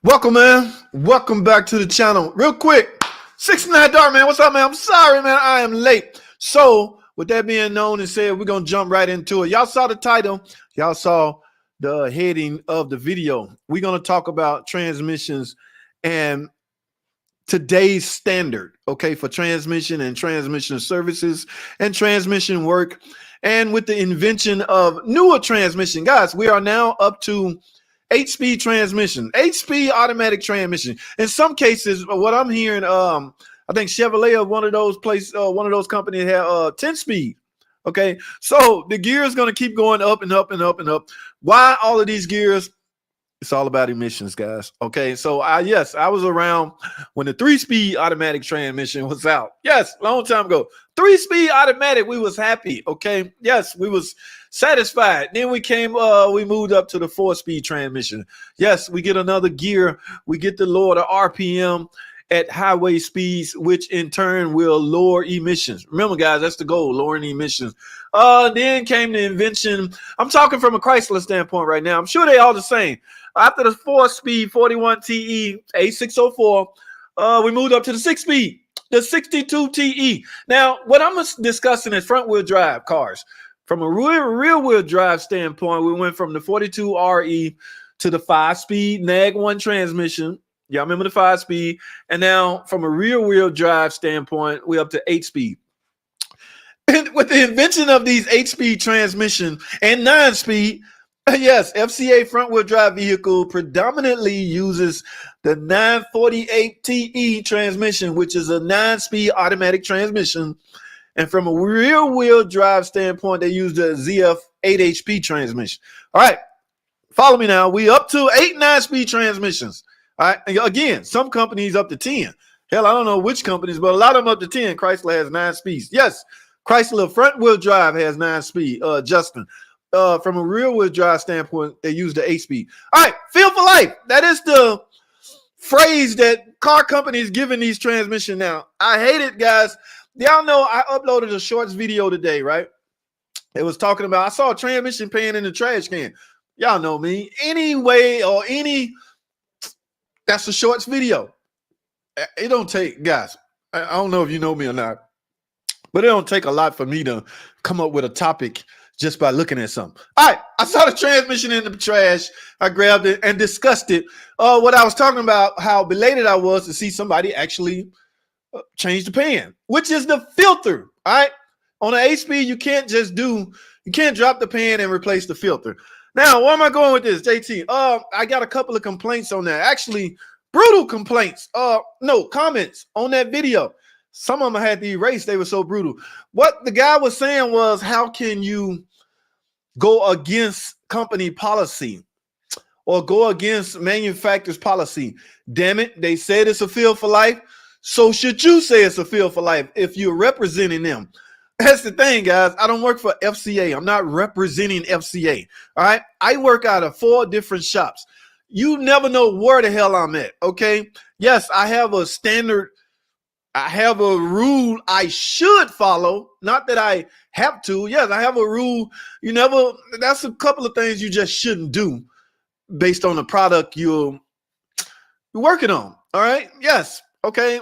Welcome, man. Welcome back to the channel. Real quick, 69 Dark, man. What's up, man? I'm sorry, man. I am late. So, with that being known and said, we're going to jump right into it. Y'all saw the title. Y'all saw the heading of the video. We're going to talk about transmissions and today's standard, okay, for transmission and transmission services and transmission work. And with the invention of newer transmission, guys, we are now up to 8-speed transmission, 8-speed automatic transmission. In some cases, what I'm hearing, I think Chevrolet, one of those companies, had 10-speed. Okay, so the gear is going to keep going up and up and up and up. Why all of these gears? It's all about emissions, guys. Okay, so I was around when the 3-speed automatic transmission was out. Yes, long time ago. 3-speed automatic, we was happy. Okay, yes, we was satisfied. Then we moved up to the 4-speed transmission. Yes, we get another gear. We get to lower the RPM at highway speeds, which in turn will lower emissions. Remember, guys, that's the goal, lowering emissions. Then came the invention. I'm talking from a Chrysler standpoint right now. I'm sure they all the same. After the 4-speed 41 TE A604, we moved up to the 6-speed, the 62 TE. Now, what I'm discussing is front-wheel drive cars. From a rear-wheel drive standpoint, we went from the 42 RE to the 5-speed NAG 1 transmission. Y'all remember the 5-speed? And now, from a rear-wheel drive standpoint, we're up to 8-speed. And with the invention of these 8-speed transmission and 9-speed, yes, FCA front-wheel drive vehicle predominantly uses the 948 TE transmission, which is a 9-speed automatic transmission. And from a rear-wheel drive standpoint, they use the ZF 8HP transmission. All right, follow me now. We up to 8 9-speed transmissions. All right, again, some companies up to 10. Hell, I don't know which companies, but a lot of them up to 10. Chrysler has 9 speeds. Yes, Chrysler front-wheel drive has 9 speed, Justin. From a rear-wheel drive standpoint, they use the 8-speed. All right, feel for life. That is the phrase that car companies giving these transmission now. I hate it, guys. Y'all know I uploaded a shorts video today, right? It was talking about, I saw a transmission pan in the trash can. Y'all know me. That's a shorts video. It don't take, guys, I don't know if you know me or not, but it don't take a lot for me to come up with a topic just by looking at something. All right, I saw the transmission in the trash. I grabbed it and discussed it. What I was talking about, how belated I was to see somebody actually change the pan, which is the filter. All right, on an 8-speed, you can't drop the pan and replace the filter. Now, where am I going with this, JT? I got a couple of complaints on that. Actually, brutal complaints. Comments on that video. Some of them I had to erase. They were so brutal. What the guy was saying was, how can you go against company policy or go against manufacturer's policy? Damn it, they said it's a feel for life. So should you say it's a feel for life if you're representing them? That's the thing, guys. I don't work for FCA. I'm not representing FCA. All right. I work out of 4 different shops. You never know where the hell I'm at. Okay. Yes, I have a standard. I have a rule I should follow. Not that I have to. Yes, I have a rule. That's a couple of things you just shouldn't do based on the product you're working on. All right. Yes. Okay.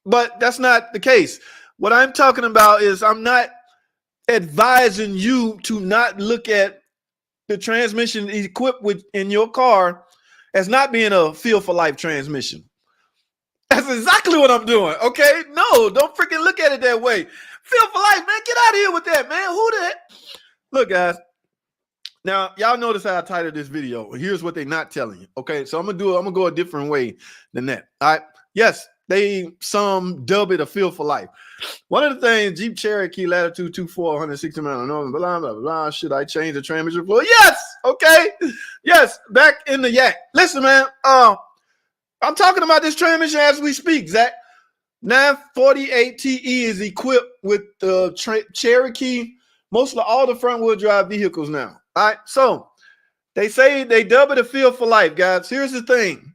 But that's not the case. What I'm talking about is I'm not advising you to not look at the transmission equipped with in your car as not being a feel for life transmission. That's exactly what I'm doing. Okay. No, don't freaking look at it that way. Feel for life, man. Get out of here with that, man. Who the heck? Look, guys. Now, y'all notice how I titled this video. Here's what they're not telling you. Okay. So I'm going to go a different way than that. All right. Yes. Some dub it a feel for life. One of the things, Jeep Cherokee Latitude 24, 160 miles an hour, blah, blah, blah. Should I change the transmission fluid? Yes. Okay. Yes. Back in the yak. Listen, man. I'm talking about this transmission as we speak, Zach. 948 TE is equipped with the Cherokee, mostly all the front-wheel drive vehicles now. All right. So they say they dub it a feel for life, guys. Here's the thing.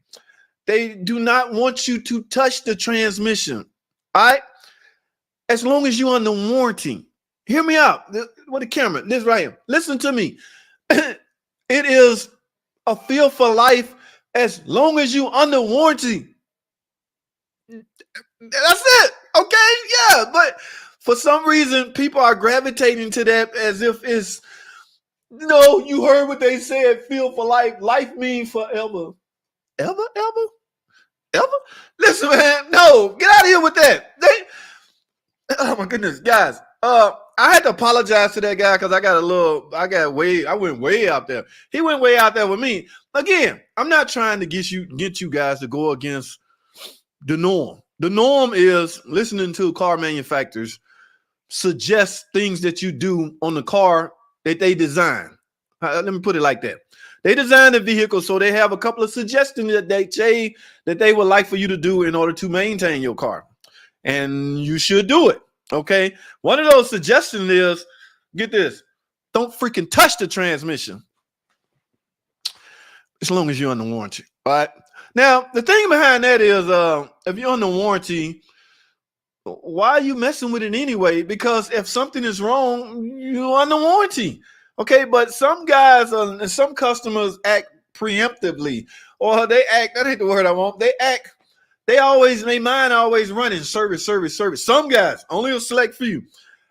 They do not want you to touch the transmission. All right. As long as you're under warranty. Hear me out. With the camera. This right here. Listen to me. It is a feel for life as long as you under warranty. That's it. Okay, yeah, but for some reason, people are gravitating to that as if it's you heard what they said, feel for life. Life means forever. Ever, ever, ever? Listen, man, no, get out of here with that. Oh my goodness, guys. I had to apologize to that guy because I went way out there. He went way out there with me. Again, I'm not trying to get you guys to go against the norm. The norm is listening to car manufacturers suggest things that you do on the car that they design. Let me put it like that. They design the vehicle, so they have a couple of suggestions that they would like for you to do in order to maintain your car. And you should do it. Okay. One of those suggestions is, get this, don't freaking touch the transmission as long as you're under warranty. All right. Now, the thing behind that is, if you're under warranty, why are you messing with it anyway? Because if something is wrong, you're under warranty. Okay. But some guys and some customers act preemptively, or they act, that ain't the word I want. They mind always running service. Some guys, only a select few.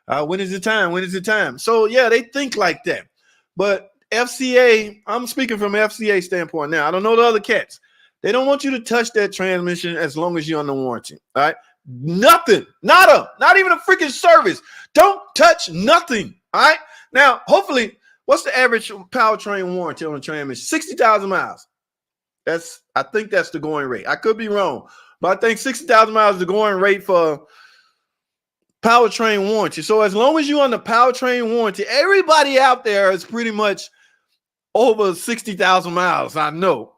When is the time? When is the time? So yeah, they think like that. But FCA, I'm speaking from FCA standpoint now. I don't know the other cats. They don't want you to touch that transmission as long as you're under warranty. All right. Nothing. Not even a freaking service. Don't touch nothing. All right. Now, hopefully, what's the average powertrain warranty on a transmission? 60,000 miles. I think that's the going rate. I could be wrong, but I think 60,000 miles is the going rate for powertrain warranty. So as long as you're on the powertrain warranty, everybody out there is pretty much over 60,000 miles. I know.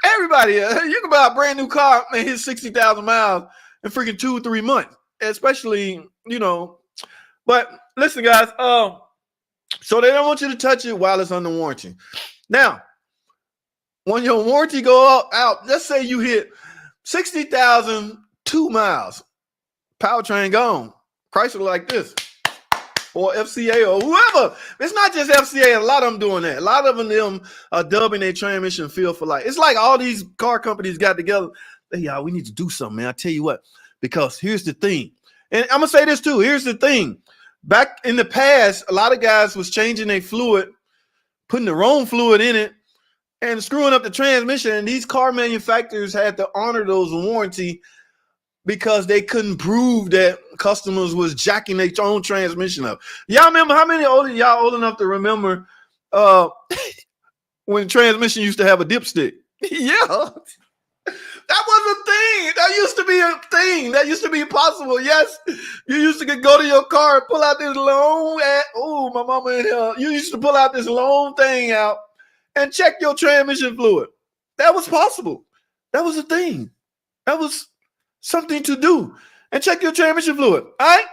Everybody, you can buy a brand new car and hit 60,000 miles in freaking 2 or 3 months, especially, But listen, guys, so they don't want you to touch it while it's under warranty. Now, when your warranty go out, let's say you hit 60,002 miles, powertrain gone. Chrysler like this, or FCA, or whoever. It's not just FCA. A lot of them doing that. A lot of them are dubbing their transmission feel for life. It's like all these car companies got together. Hey, y'all, we need to do something, man. I tell you what, because here's the thing. And I'm going to say this too. Here's the thing. Back in the past, a lot of guys was changing their fluid, putting the wrong fluid in it, and screwing up the transmission. And these car manufacturers had to honor those warranty because they couldn't prove that customers was jacking their own transmission up. Y'all remember how many y'all old enough to remember when transmission used to have a dipstick? Yeah. That was a thing. That used to be a thing. That used to be possible. Yes. You used to go to your car and pull out this long, my mama in here. You used to pull out this long thing out and check your transmission fluid. That was possible. That was a thing. That was something to do. And check your transmission fluid. All right?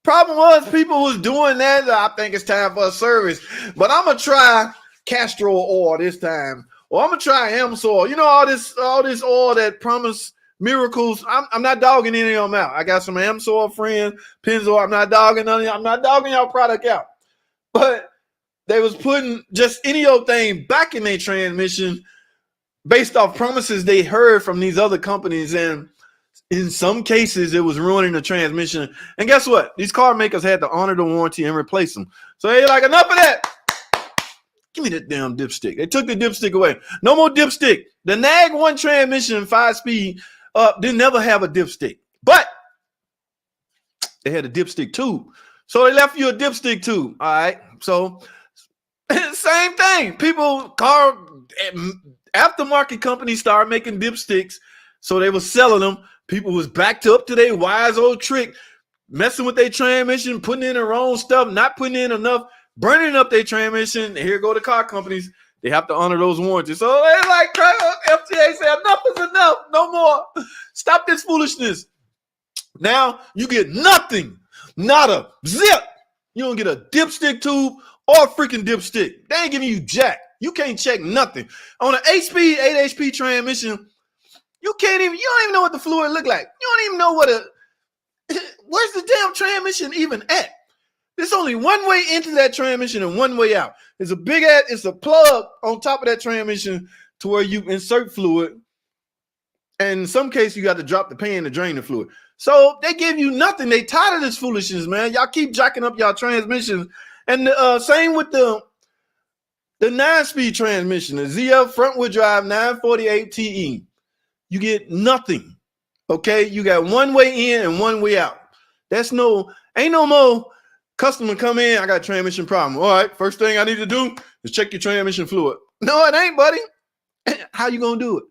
Problem was people was doing that. I think it's time for a service. But I'm going to try castor oil this time. Or I'm going to try Amsoil. All this oil that promise miracles. I'm not dogging any of them out. I got some Amsoil friends, Pennzoil. I'm not dogging none of y'all. I'm not dogging y'all product out. But they was putting just any old thing back in their transmission based off promises they heard from these other companies. And in some cases, it was ruining the transmission. And guess what? These car makers had to honor the warranty and replace them. So they're like, enough of that. Give me that damn dipstick. They took the dipstick away. No more dipstick. The Nag 1 transmission 5-speed didn't never have a dipstick. But they had a dipstick tube. So they left you a dipstick tube. All right. So same thing. Aftermarket companies started making dipsticks. So they were selling them. People was backed up to their wise old trick, messing with their transmission, putting in the wrong stuff, not putting in enough, burning up their transmission. Here go the car companies. They have to honor those warranties. So they like FTA said, enough is enough. No more. Stop this foolishness. Now you get nothing. Not a zip. You don't get a dipstick tube or a freaking dipstick. They ain't giving you jack. You can't check nothing. On an 8-speed, 8 HP transmission, you don't even know what the fluid look like. You don't even know where's the damn transmission even at? There's only one way into that transmission and one way out. It's a plug on top of that transmission to where you insert fluid. And in some cases, you got to drop the pan to drain the fluid. So they give you nothing. They tired of this foolishness, man. Y'all keep jacking up y'all transmissions. And same with the 9-speed transmission, the ZF front wheel drive 948 TE. You get nothing. Okay, you got one way in and one way out. Ain't no more customer come in, I got a transmission problem. All right, first thing I need to do is check your transmission fluid. No, it ain't, buddy. How you gonna do it?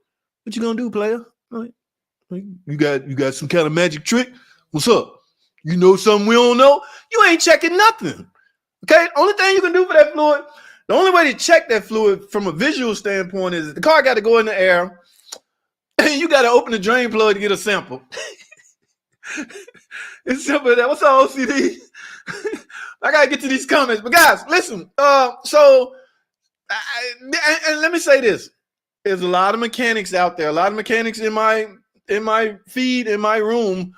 What you gonna do, player? You got some kind of magic trick? What's up? You know something we don't know? You ain't checking nothing. Okay, only thing you can do for that fluid, the only way to check that fluid from a visual standpoint is the car got to go in the air. You got to open the drain plug to get a sample. It's simple as that. What's up, OCD? I got to get to these comments. But guys, listen. And let me say this. There's a lot of mechanics out there. A lot of mechanics in my feed, in my room.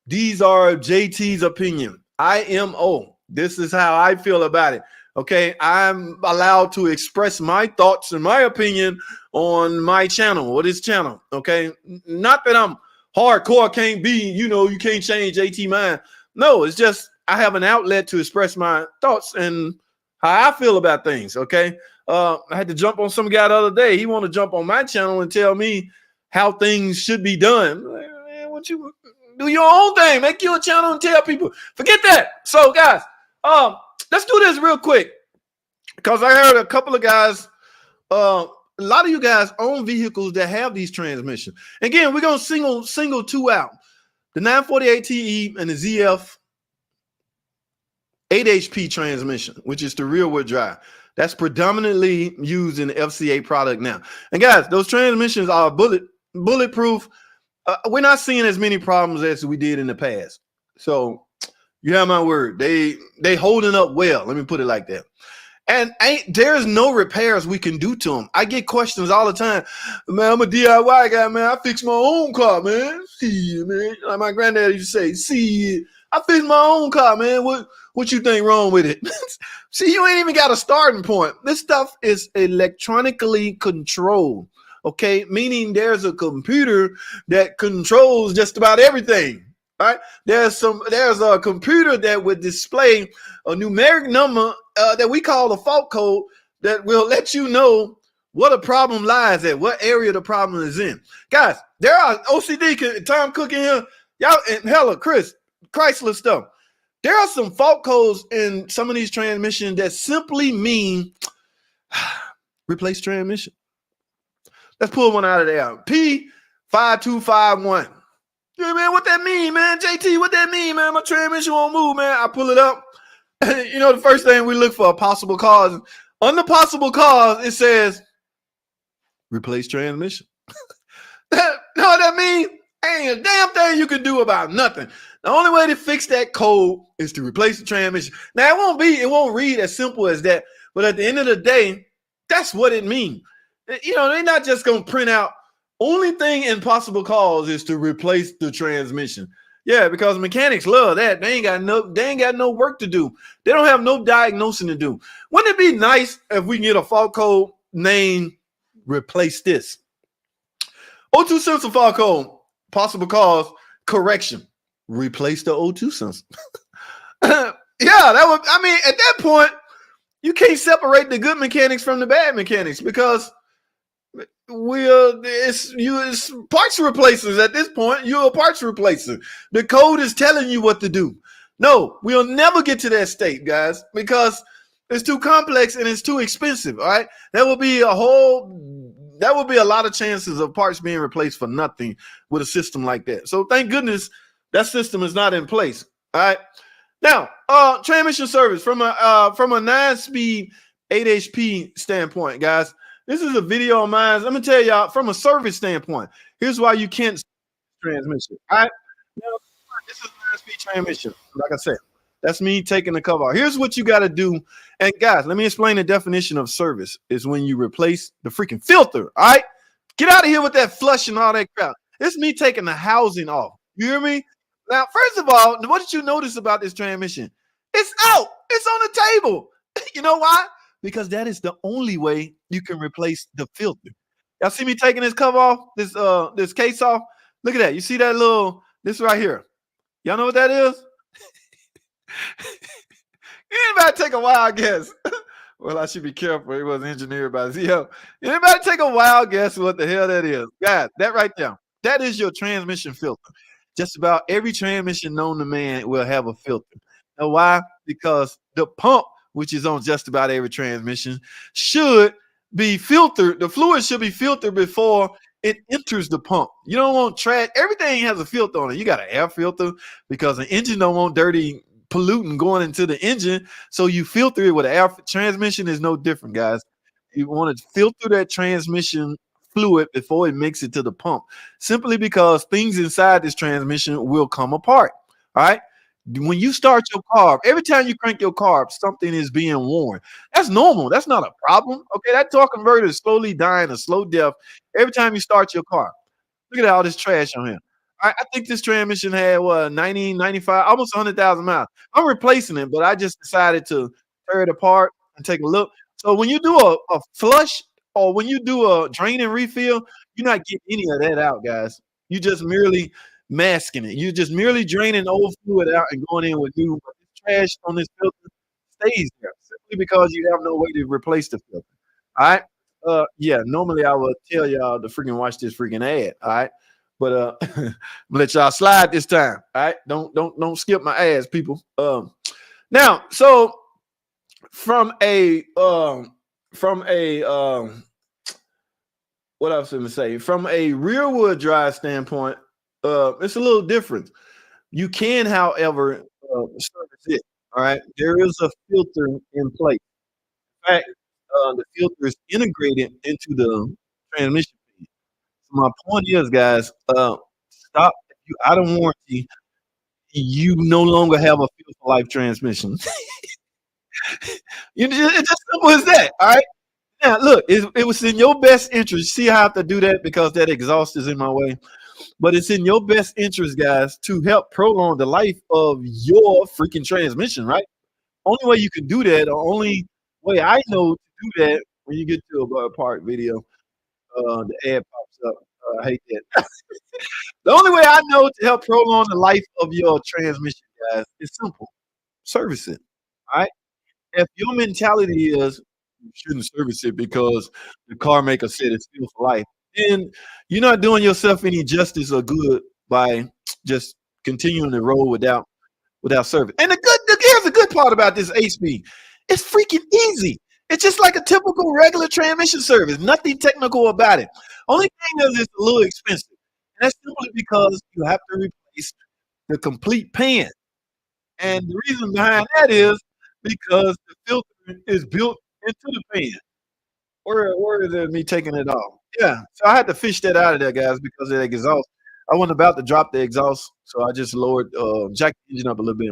These are JT's opinion. IMO. This is how I feel about it. Okay, I'm allowed to express my thoughts and my opinion on my channel or this channel. Okay, not that I'm hardcore, can't be, you can't change JT mind. No, it's just I have an outlet to express my thoughts and how I feel about things. Okay, I had to jump on some guy the other day. He want to jump on my channel and tell me how things should be done. Man, what you do your own thing, make your channel and tell people. Forget that. So, guys. Let's do this real quick because I heard a couple of guys, a lot of you guys own vehicles that have these transmissions. Again, we're going to single two out, the 948 TE and the ZF 8 HP transmission, which is the rear wheel drive. That's predominantly used in the FCA product now. And guys, those transmissions are bulletproof. We're not seeing as many problems as we did in the past. So, you have my word. They holding up well. Let me put it like that. And there's no repairs we can do to them. I get questions all the time. Man, I'm a DIY guy, man. I fix my own car, man. See it, man. Like my granddad used to say, see it. I fix my own car, man. What you think wrong with it? See, you ain't even got a starting point. This stuff is electronically controlled. Okay, meaning there's a computer that controls just about everything. All right, there's a computer that would display a numeric number that we call a fault code that will let you know what a problem lies at, what area the problem is in. Guys, there are OCD, Tom Cook in here, y'all, and hella Chris, Chrysler stuff. There are some fault codes in some of these transmissions that simply mean replace transmission. Let's pull one out of there. P5251. Yeah, man, what that mean, man? JT, what that mean, man? My transmission won't move, man. I pull it up. The first thing we look for a possible cause. On the possible cause, it says replace transmission. Know what that mean? Ain't a damn thing you can do about nothing. The only way to fix that code is to replace the transmission. Now, it won't read as simple as that. But at the end of the day, that's what it means. They're not just going to print out. Only thing in possible cause is to replace the transmission. Yeah, because mechanics love that. They ain't got no work to do. They don't have no diagnosing to do. Wouldn't it be nice if we can get a fault code named replace this? O2 sensor fault code, possible cause, correction. Replace the O2 sensor. Yeah, at that point, you can't separate the good mechanics from the bad mechanics because it's parts replacers at this point. You're a parts replacer. The code is telling you what to do. No, we'll never get to that state, guys, because it's too complex and it's too expensive. All right, there will be a lot of chances of parts being replaced for nothing with a system like that. So thank goodness that system is not in place. All right, now transmission service from a 9-speed 8 HP standpoint, guys. This is a video of mine. Let me tell y'all from a service standpoint. Here's why you can't transmission. All right. Now, this is a 9-speed transmission. Like I said, that's me taking the cover off. Here's what you got to do. And guys, let me explain the definition of service is when you replace the freaking filter. All right. Get out of here with that flush and all that crap. It's me taking the housing off. You hear me? Now, first of all, what did you notice about this transmission? It's out. It's on the table. You know why? Because that is the only way you can replace the filter. Y'all see me taking this cover off, this case off? Look at that. You see that little this right here? Y'all know what that is? Anybody take a wild guess? Well, I should be careful. It was engineered by ZL. Anybody take a wild guess what the hell that is? Guys, that right there. That is your transmission filter. Just about every transmission known to man will have a filter. Now, why? Because the pump, which is on just about every transmission, should be filtered. The fluid should be filtered before it enters the pump. You don't want trash. Everything has a filter on it. You got an air filter because an engine don't want dirty pollutant going into the engine. So you filter it with air. Transmission is no different, guys. You want to filter that transmission fluid before it makes it to the pump, simply because things inside this transmission will come apart. All right. When you start your car, every time you crank your car, something is being worn. That's normal. That's not a problem. Okay. That torque converter is slowly dying a slow death every time you start your car. Look at all this trash on here. I think this transmission had what 90, 95, almost 100,000 miles. I'm replacing it, but I just decided to tear it apart and take a look. So when you do a flush or when you do a drain and refill, you're not getting any of that out, guys. You just merely masking it. You're just merely draining old fluid out and going in with new. But this trash on this filter stays there simply because you have no way to replace the filter. All right. Yeah, normally I would tell y'all to freaking watch this freaking ad. All right. But let y'all slide this time. All right. Don't skip my ass, people. Now, so from a what I was going to say, from a rear wheel drive standpoint, it's a little different. You can, however, service it. All right. There is a filter in place. In fact, the filter is integrated into the transmission. So my point is, guys, stop. If you out of warranty, you no longer have a feel for life transmission. It's just simple as that. All right. Now, look, it was in your best interest. See, I have to do that because that exhaust is in my way. But it's in your best interest, guys, to help prolong the life of your freaking transmission, right? Only way you can do that, or only way I know to do that, when you get to a park video, the ad pops up. I hate that. The only way I know to help prolong the life of your transmission, guys, is simple. Service it. All right. If your mentality is you shouldn't service it because the car maker said it's still for life, then you're not doing yourself any justice or good by just continuing to roll without service. And here's the good part about this HB. It's freaking easy. It's just like a typical regular transmission service. Nothing technical about it. Only thing is it's a little expensive. And that's simply because you have to replace the complete pan. And the reason behind that is because the filter is built into the pan. Where is it me taking it off? Yeah. So I had to fish that out of there, guys, because of the exhaust. I wasn't about to drop the exhaust, so I just lowered, jacked the engine up a little bit.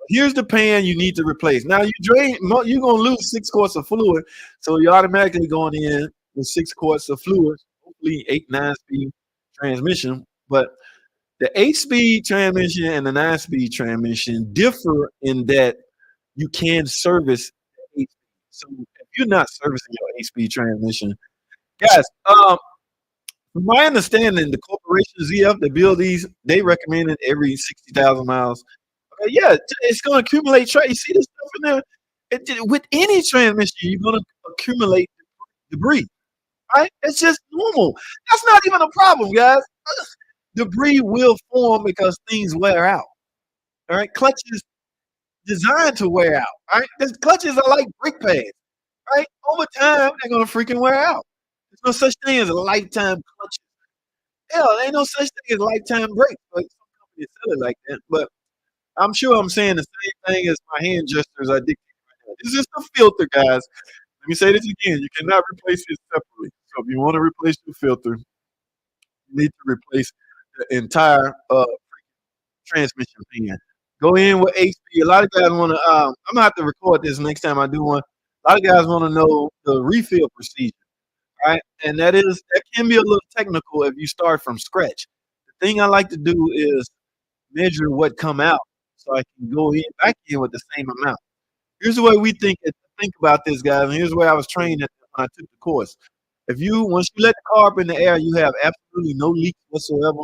Here's the pan you need to replace. Now you're gonna lose 6 quarts of fluid, so you're automatically going in with 6 quarts of fluid, hopefully 8-9 speed transmission. But the 8-speed transmission and the 9-speed transmission differ in that you can service the 8-speed. So if you're not servicing your 8-speed transmission, guys, from my understanding, the corporation ZF that build these, they recommend it every 60,000 miles. Okay, yeah, it's going to accumulate trash. You see this stuff in there? With any transmission, you're going to accumulate debris. Right? It's just normal. That's not even a problem, guys. Debris will form because things wear out. All right, clutches designed to wear out. All right, these clutches are like brake pads. Right, over time they're gonna freaking wear out. There's no such thing as a lifetime clutch. Hell, there ain't no such thing as lifetime brakes. But some companies sell it like that. But I'm sure I'm saying the same thing as my hand gestures are dictating right now. This is the filter, guys. Let me say this again. You cannot replace it separately. So if you want to replace the filter, you need to replace the entire transmission pan. Go in with HP. A lot of guys want to. I'm gonna have to record this next time I do one. A lot of guys want to know the refill procedure, right? And that can be a little technical if you start from scratch. The thing I like to do is measure what come out, so I can go in back in with the same amount. Here's the way we think about this, guys, and here's the way I was trained when I took the course. Once you let the car up in the air, you have absolutely no leaks whatsoever.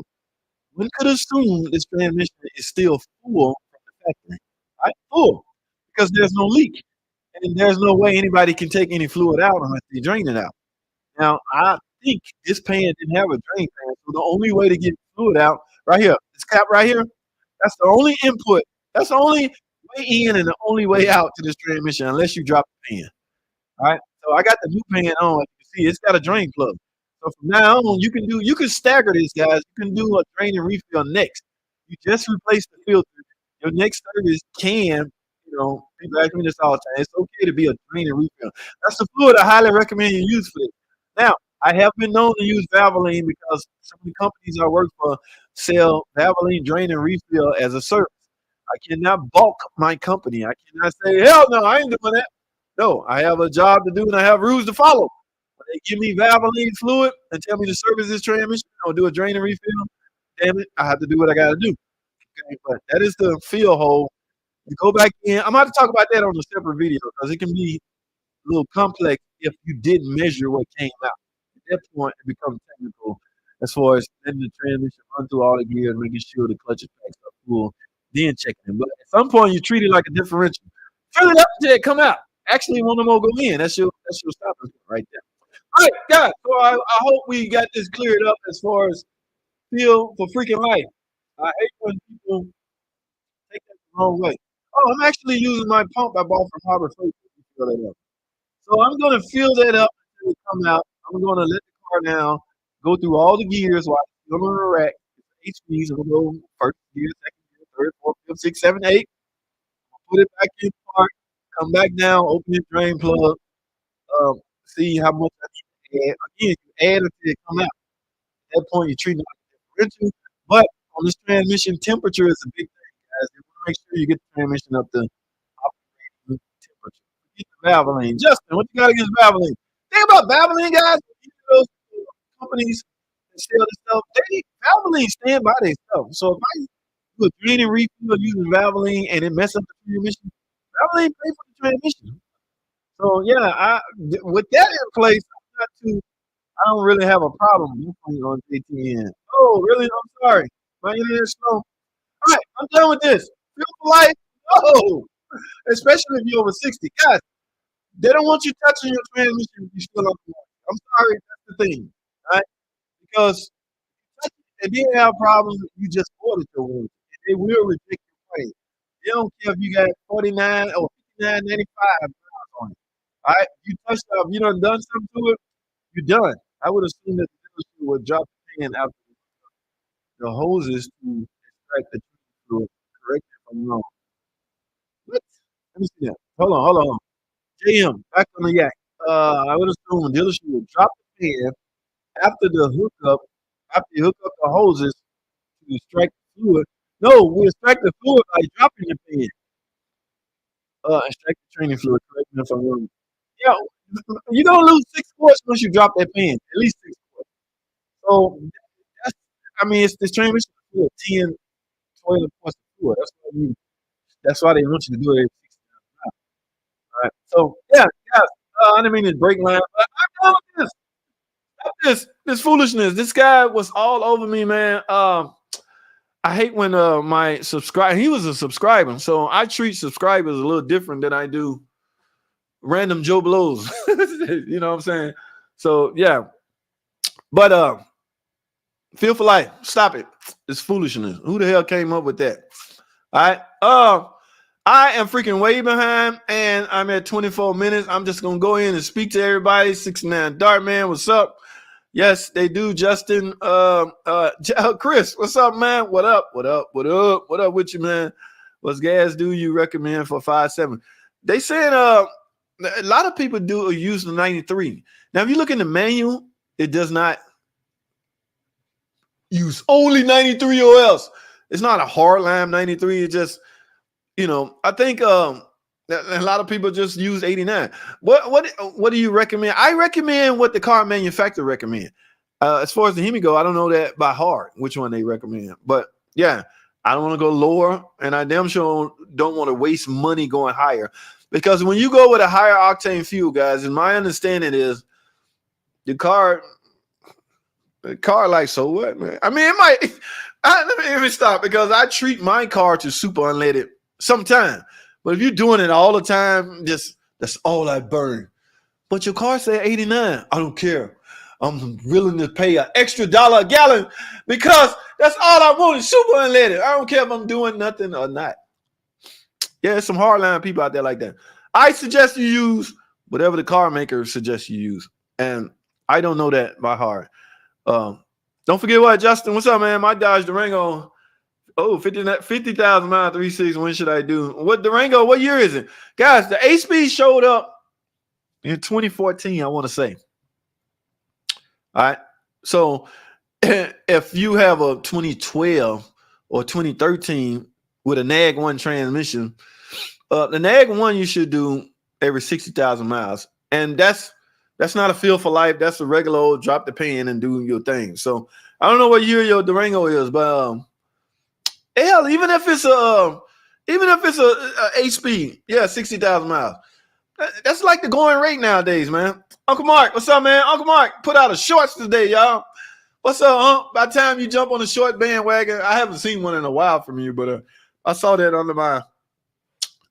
One could assume this transmission is still full from the factory, right? Full, because there's no leak, and there's no way anybody can take any fluid out unless they drain it out. Now, I think this pan didn't have a drain pan, so the only way to get fluid out, right here, this cap right here, that's the only input. That's the only way in and the only way out to this transmission, unless you drop the pan. All right. So I got the new pan on. Like you can see, it's got a drain plug. So from now on, you can stagger this, guys. You can do a drain and refill next. You just replace the filter. Your next service can, people ask me this all the time. It's okay to be a drain and refill. That's the fluid I highly recommend you use for this. Now, I have been known to use Valvoline because some of the companies I work for sell Valvoline drain and refill as a service. I cannot balk my company. I cannot say, hell no, I ain't doing that. No, I have a job to do and I have rules to follow. When they give me Valvoline fluid and tell me to service this transmission or do a drain and refill, damn it, I have to do what I got to do. Okay, but that is the fill hole. You go back in. I'm about to talk about that on a separate video because it can be a little complex if you didn't measure what came out. At that point, it becomes technical as far as letting the transmission run through all the gears, making sure the clutch packs are full, then checking it. But at some point, you treat it like a differential. Fill it up until it come out. Actually, one of them will go in. That's your stopping point right there. All right, guys. So I hope we got this cleared up as far as feel for freaking life. I hate when people take that the wrong way. Oh, I'm actually using my pump I bought from Harbor Freight to fill that up. So I'm going to fill that up until it come out. I'm going to let the car now go through all the gears while it's still on the rack. HPs. I'm going to go first gear, second gear, third, fourth, fifth, sixth, seven, eight. Put it back in park. Come back down. Open your drain plug. See how much I need to add. Again, you add until it come out. At that point, you're treating it like a differential. But on this transmission, temperature is a big thing, guys. You want to make sure you get the transmission up to operating temperature. Get the Valvoline. Justin, what you got against Valvoline? Think about Valvoline, guys. Those companies that sell this stuff, Valvoline stand by themselves. So if I do a drain and refill using Valvoline and it mess up the transmission, Valvoline pay for the transmission. So yeah, with that in place, I don't really have a problem on JTN. Oh, really? I'm sorry. My internet is slow. All right, I'm done with this. Feel for life? No. Especially if you're over 60. Guys, they don't want you touching your transmission if you're still on the market. I'm sorry, that's the thing. All right? Because if you have problems, you just ordered your warranty. They will reject your claim. They don't care if you got 49 or 59.95 on it. All right? You touched it up, you done something to it, you're done. I would assume that the dealership would drop the pan after the hoses to extract the fluid. Correct me if I'm wrong. What? Let me see that. Hold on. JM, back on the yak. I would assume the dealership would drop the pan after the hookup, after you hook up the hoses to extract the fluid. No, we extract the fluid by dropping the pan. Extract the training fluid. Correct me if I'm wrong. Yeah, you're gonna lose 6 quarts once you drop that pan. At least 6 quarts. So it's this transmission fluid, 10, 12 quarts of fluid. That's why they want you to do it at 60. All right. So yeah. I didn't mean to break line, but I'm done with this. This foolishness. This guy was all over me, man. I hate when my subscriber, he was a subscriber, so I treat subscribers a little different than I do random Joe Blows. You know what I'm saying? So yeah. But feel for life. Stop it. It's foolishness. Who the hell came up with that? All right. I am freaking way behind, and I'm at 24 minutes. I'm just gonna go in and speak to everybody. 69 Dart Man, what's up? Yes, they do, Justin. Chris, what's up, man? What up with you, man? What's gas do you recommend for 5.7? They said a lot of people do use the 93. Now, if you look in the manual, it does not use only 93 or else. It's not a hard line 93. It just, I think a lot of people just use 89. What do you recommend? I recommend what the car manufacturer recommend. As far as the Hemi go, I don't know that by heart which one they recommend. But yeah, I don't want to go lower, and I damn sure don't want to waste money going higher. Because when you go with a higher octane fuel, guys, and my understanding is the car like, so what, man? I mean, it might. Let me stop, because I treat my car to super unleaded sometime. But if you're doing it all the time, that's all I burn. But your car say 89. I don't care. I'm willing to pay an extra $1 a gallon because that's all I want is super unleaded. I don't care if I'm doing nothing or not. Yeah, there's some hardline people out there like that. I suggest you use whatever the car maker suggests you use. And I don't know that by heart. Don't forget what, Justin, what's up, man? My Dodge Durango, 50,000 miles, 3.6. When should I do? What Durango, what year is it? Guys, the 8-speed showed up in 2014, I want to say. All right. So if you have a 2012 or 2013 with a NAG 1 transmission, the NAG 1 you should do every 60,000 miles. And that's not a feel for life. That's a regular old drop the pan and do your thing. So I don't know what year your Durango is, but hell, even if it's a 8-speed, yeah, 60,000 miles. That's like the going rate nowadays, man. Uncle Mark, what's up, man? Uncle Mark put out a shorts today, y'all. What's up, By the time you jump on the short bandwagon, I haven't seen one in a while from you, but I saw that under my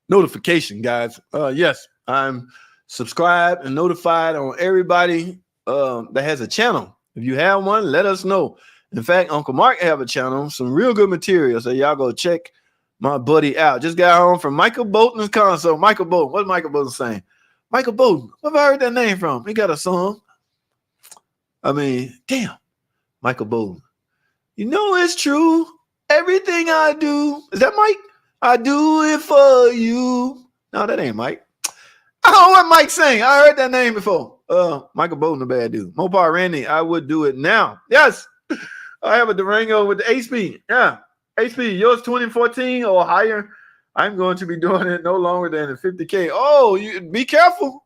notification, guys. Yes, I'm subscribed and notified on everybody that has a channel. If you have one, let us know. In fact, Uncle Mark have a channel, some real good material, so y'all go check my buddy out. Just got home from Michael Bolton's concert. Michael Bolton, what's Michael Bolton saying? Michael Bolton, where have I heard that name from? He got a song. I mean, damn, Michael Bolton. You know it's true. Everything I do. Is that Mike? I do it for you. No, that ain't Mike. I don't know what Mike's saying. I heard that name before. Michael Bolton, a bad dude. Mopar Randy, I would do it now. Yes. I have a Durango with the 8-speed. Yeah. 8-speed. Yours 2014 or higher. I'm going to be doing it no longer than the 50K. Oh, you be careful.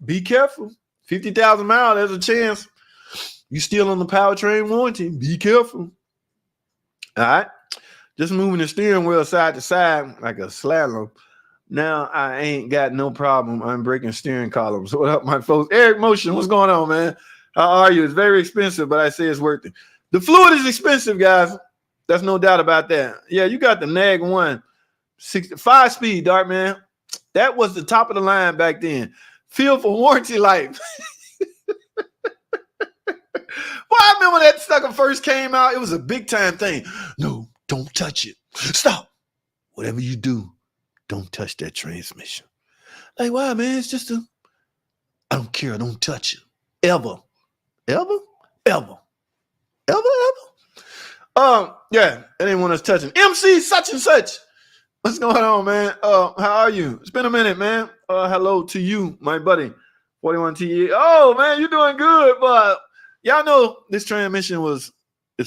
Be careful. 50,000 miles, there's a chance you still on the powertrain warranty. Be careful. All right. Just moving the steering wheel side to side like a slalom. Now I ain't got no problem. I'm breaking steering columns. What up, my folks? Eric Motion, what's going on, man? How are you? It's very expensive, but I say it's worth it. The fluid is expensive, guys. There's no doubt about that. Yeah, you got the NAG 1, 5-speed, Dart, man. That was the top of the line back then. Feel for warranty life. Well, I remember when that sucker first came out. It was a big time thing. No, don't touch it. Stop. Whatever you do, don't touch that transmission. Like, why, man? It's just I don't care. Don't touch it. Ever. Ever? Ever. Ever? Ever? Yeah, I didn't want us touching. MC such and such. What's going on, man? How are you? It's been a minute, man. Hello to you, my buddy. 41TE. Oh, man, you're doing good, but y'all know this transmission is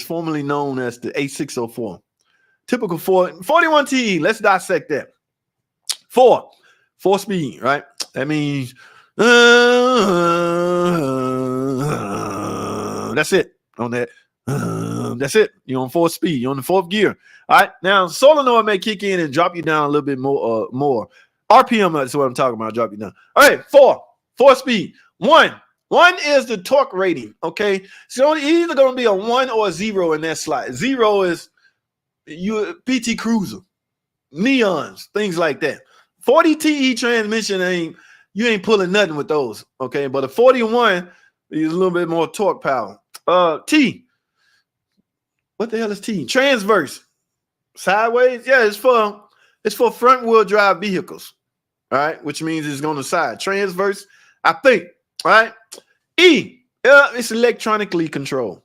formerly known as the A604. Typical 41TE. Let's dissect that. 4-speed, right? That means that's it on that. That's it. You're on 4-speed. You're on the 4th gear. All right. Now, solenoid may kick in and drop you down a little bit more. RPM is what I'm talking about. Drop you down. All right. 4-speed. 1 is the torque rating. Okay. So it's either going to be a 1 or a 0 in that slot. 0 is you PT Cruiser, neons, things like that. 40 TE transmission you ain't pulling nothing with those. Okay. But a 41 is a little bit more torque power. T. What the hell is T? Transverse. Sideways? Yeah, it's for front wheel drive vehicles. All right, which means it's on the side. Transverse, I think. All right. E. It's electronically controlled.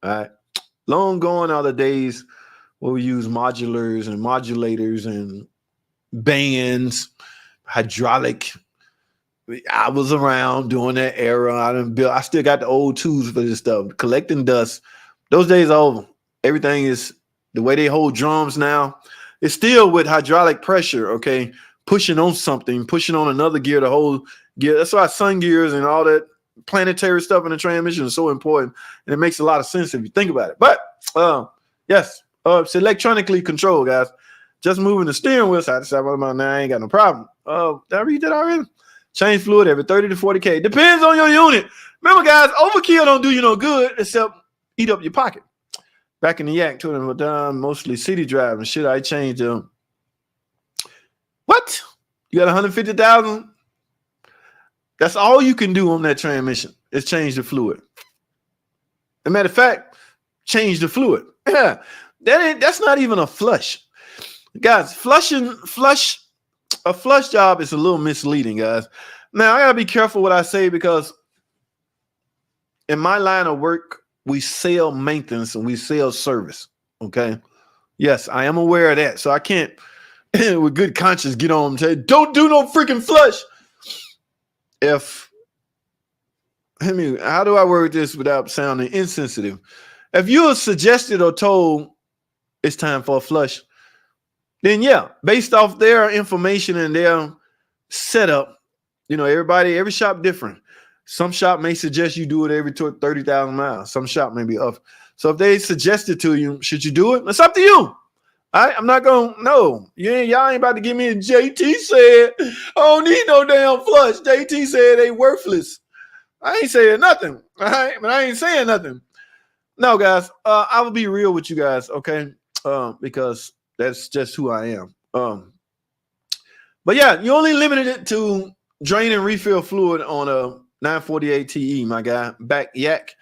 All right. Long gone are the days where we use modulars and modulators and bands, hydraulic. I was around during that era. I still got the old tools for this stuff. Collecting dust. Those days are over. Everything is the way they hold drums now. It's still with hydraulic pressure, okay? Pushing on something, pushing on another gear to hold gear. That's why sun gears and all that planetary stuff in the transmission is so important. And it makes a lot of sense if you think about it. But, yes, it's electronically controlled, guys. Just moving the steering wheel side to side. Now I ain't got no problem. Did I read that already? Change fluid every 30 to 40K. Depends on your unit. Remember, guys, overkill don't do you no good except eat up your pocket. Back in the yak, to them, done mostly city driving. Shit, I changed them. What? You got 150,000? That's all you can do on that transmission is change the fluid. As a matter of fact, change the fluid. Yeah, that's not even a flush. Guys, a flush job is a little misleading, guys. Now, I got to be careful what I say because in my line of work, we sell maintenance and we sell service, okay? Yes, I am aware of that. So I can't, with good conscience, get on and say, don't do no freaking flush. How do I word this without sounding insensitive? If you're suggested or told it's time for a flush, then yeah, based off their information and their setup, every shop different. Some shop may suggest you do it every 30,000 miles. Some shop may be off. So if they suggest it to you, should you do it? It's up to you. I'm not going to, no. Y'all ain't about to give me a JT said, I don't need no damn flush. JT said they worthless. I ain't saying nothing. All right, but I ain't saying nothing. No, guys, I will be real with you guys, okay? Because that's just who I am. But yeah, you only limited it to drain and refill fluid on a 948 TE, my guy. Back yak.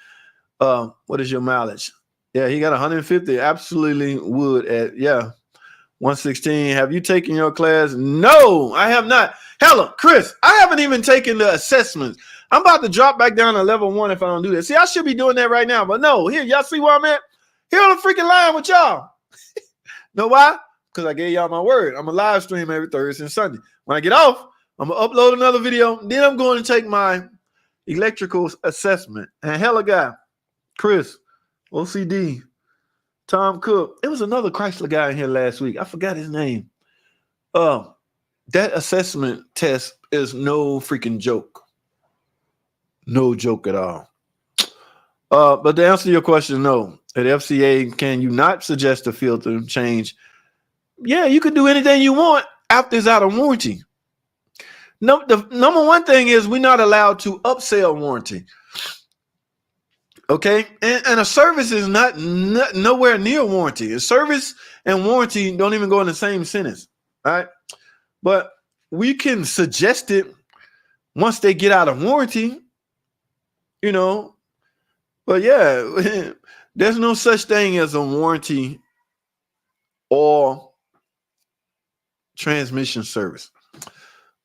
What is your mileage? Yeah, he got 150. Absolutely would at 116. Have you taken your class? No, I have not. Hella, Chris, I haven't even taken the assessments. I'm about to drop back down to level 1 if I don't do that. See, I should be doing that right now, but no. Here, y'all see where I'm at? Here on the freaking line with y'all. Know why? Because I gave y'all my word. I'm a live stream every Thursday and Sunday. When I get off, I'm going to upload another video. Then I'm going to take my electrical assessment. And hella guy, Chris, OCD, Tom Cook. There was another Chrysler guy in here last week. I forgot his name. That assessment test is no freaking joke. No joke at all. But to answer your question, no. At FCA, can you not suggest a filter change? Yeah, you can do anything you want after it's out of warranty. No, the number one thing is we're not allowed to upsell warranty. Okay, and a service is not nowhere near warranty. A service and warranty don't even go in the same sentence, right? But we can suggest it once they get out of warranty, But yeah, there's no such thing as a warranty or transmission service.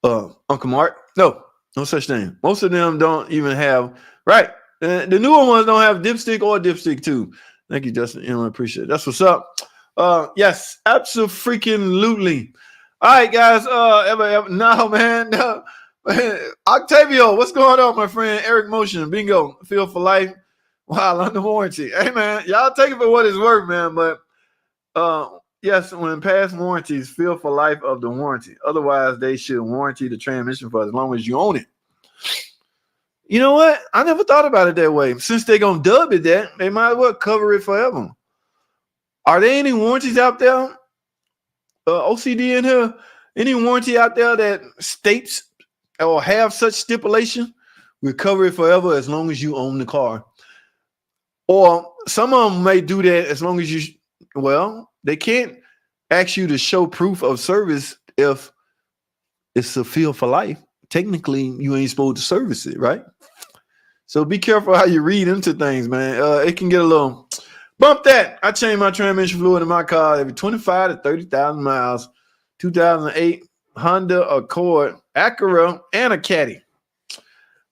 Uncle Mark, no such thing. Most of them don't even have, right? The newer ones don't have dipstick or dipstick too. Thank you, Justin. I appreciate it. That's what's up. Yes, absolutely. All right, guys. No, man. No. Octavio, what's going on, my friend? Eric Motion, bingo, feel for life while under warranty. Hey, man, y'all take it for what it's worth, man. But yes, when past warranties, feel for life of the warranty. Otherwise, they should warranty the transmission for as long as you own it. You know what? I never thought about it that way. Since they're going to dub it that, they might as well cover it forever. Are there any warranties out there? OCD in here? Any warranty out there that states or have such stipulation? We'll cover it forever as long as you own the car. Or some of them may do that as long as you, they can't ask you to show proof of service if it's a feel for life. Technically, you ain't supposed to service it, right? So be careful how you read into things, man. It can get a little bump that. I change my transmission fluid in my car every 25 to 30,000 miles. 2008 Honda Accord, Acura, and a Caddy.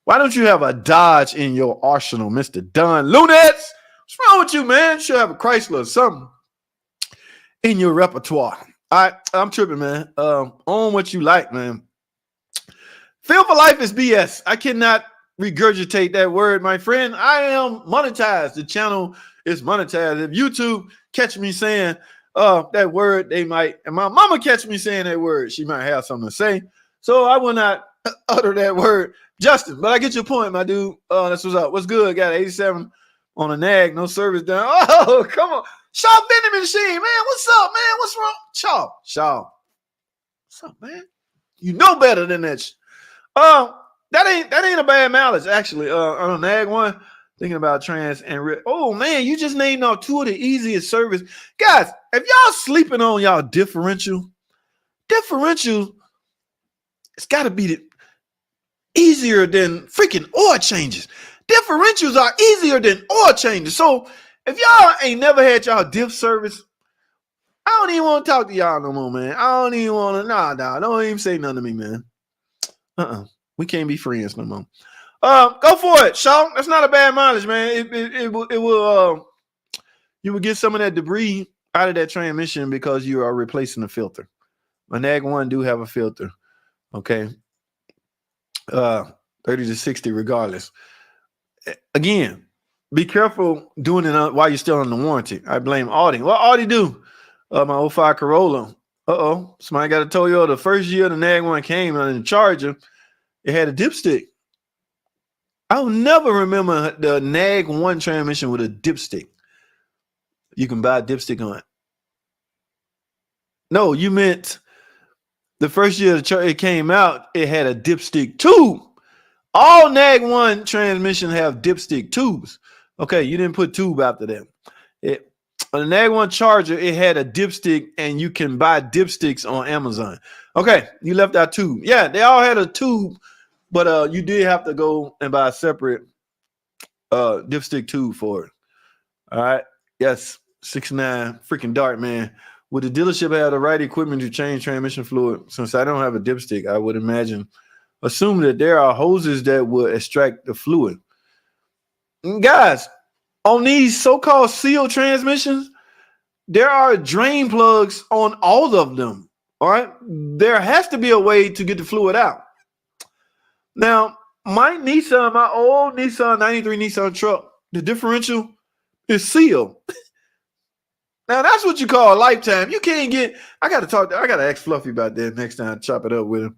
Why don't you have a Dodge in your arsenal, Mr. Don Lunettes? What's wrong with you, man? You should have a Chrysler or something in your repertoire. All right, I'm tripping, man. Own what you like, man. Feel for life is BS. I cannot regurgitate that word, my friend. I am monetized. The channel is monetized. If YouTube catch me saying that word, they might, and my mama catch me saying that word, she might have something to say. So I will not utter that word, Justin. But I get your point, my dude. That's what's up. What's good? Got 87 on a nag, no service down. Oh, come on. Shaw vending machine, man. What's up, man? What's wrong? Shaw. What's up, man? You know better than that. That That ain't a bad mileage actually. On a Nag one, thinking about trans and oh man, you just named out two of the easiest service guys. If y'all sleeping on y'all differential, it's got to be easier than freaking oil changes. Differentials are easier than oil changes. So if y'all ain't never had y'all diff service, I don't even want to talk to y'all no more, man. I don't even want to. Nah. Don't even say nothing to me, man. We can't be friends no more. Go for it, Sean. That's not a bad mileage, man. It will you will get some of that debris out of that transmission because you are replacing the filter. My Nag one do have a filter. Okay. 30 to 60 regardless. Again, be careful doing it while you're still under warranty. I blame Audi. What Audi do? My 05 Corolla. Somebody got to Toyota. The first year the Nag one came in the Charger, it had a dipstick. I'll never remember the Nag one transmission with a dipstick. You can buy a dipstick on it. No, you meant the first year it came out, it had a dipstick tube. All Nag one transmission have dipstick tubes. Okay, you didn't put tube after that. On the Nag one Charger, it had a dipstick, and you can buy dipsticks on Amazon. Okay, you left out tube. Yeah, they all had a tube, but you did have to go and buy a separate dipstick tube for it. All right. Yes, 6'9", freaking Dart, man. Would the dealership have the right equipment to change transmission fluid? Since I don't have a dipstick, I would assume that there are hoses that will extract the fluid. And guys, on these so-called sealed transmissions, there are drain plugs on all of them. All right. There has to be a way to get the fluid out. Now, my old Nissan 93 Nissan truck, the differential is sealed. Now that's what you call a lifetime. You can't get. I gotta ask Fluffy about that next time. Chop it up with him.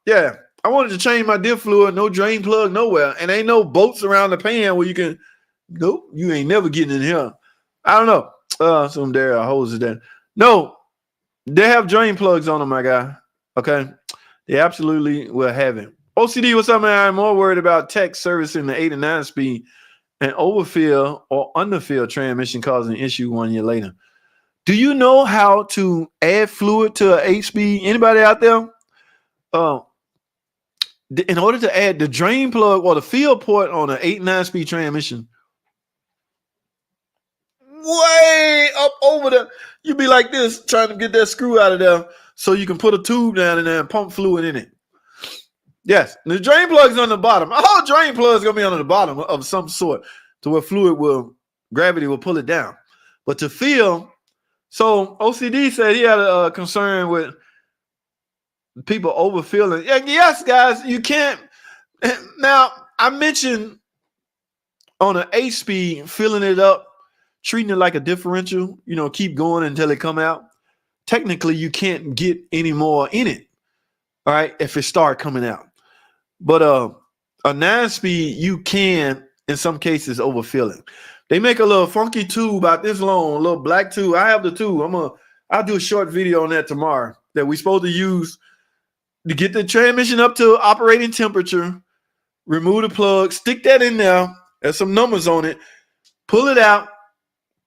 Yeah. I wanted to change my diff fluid. No drain plug nowhere, and ain't no bolts around the pan where you can. Nope, you ain't never getting in here. I don't know. Some there are hoses there. No, they have drain plugs on them, my guy. Okay, they absolutely will have it. OCD, what's up, man? I'm more worried about tech servicing the 8 and 9 speed and overfill or underfill transmission causing an issue 1 year later. Do you know how to add fluid to an 8-speed? Anybody out there? In order to add the drain plug or the fill port on an 8 and 9-speed transmission, way up over there, you be like this trying to get that screw out of there so you can put a tube down in there and pump fluid in it. Yes, the drain plug is on the bottom. A whole drain plug is going to be on the bottom of some sort to where gravity will pull it down. But to fill, so OCD said he had a concern with people overfilling. Yes, guys, you can't. Now, I mentioned on an 8-speed, filling it up, treating it like a differential, keep going until it come out. Technically, you can't get any more in it, all right, if it start coming out. But a 9-speed, you can, in some cases, overfill it. They make a little funky tube about this long, a little black tube. I have the tube. I'll do a short video on that tomorrow that we're supposed to use to get the transmission up to operating temperature, remove the plug, stick that in there. There's some numbers on it. Pull it out,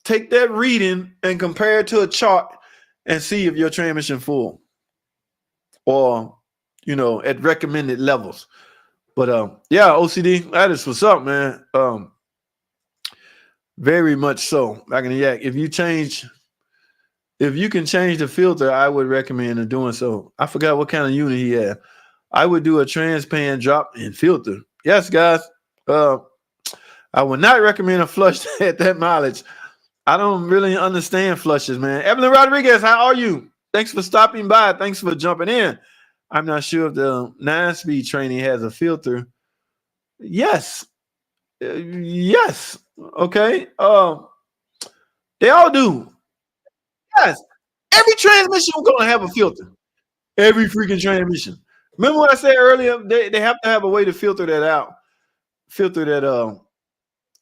take that reading, and compare it to a chart and see if your transmission full or, at recommended levels. But yeah, OCD, that is what's up, man. Very much so. Back in the yak. If you can change the filter, I would recommend doing so. I forgot what kind of unit he had. I would do a transpan drop and filter. Yes, guys. I would not recommend a flush at that mileage. I don't really understand flushes, man. Evelyn Rodriguez, how are you? Thanks for stopping by. Thanks for jumping in. I'm not sure if the 9-speed training has a filter. Yes. Yes. Okay. They all do. Yes. Every transmission is going to have a filter. Every freaking transmission. Remember what I said earlier? They have to have a way to filter that out. Filter that.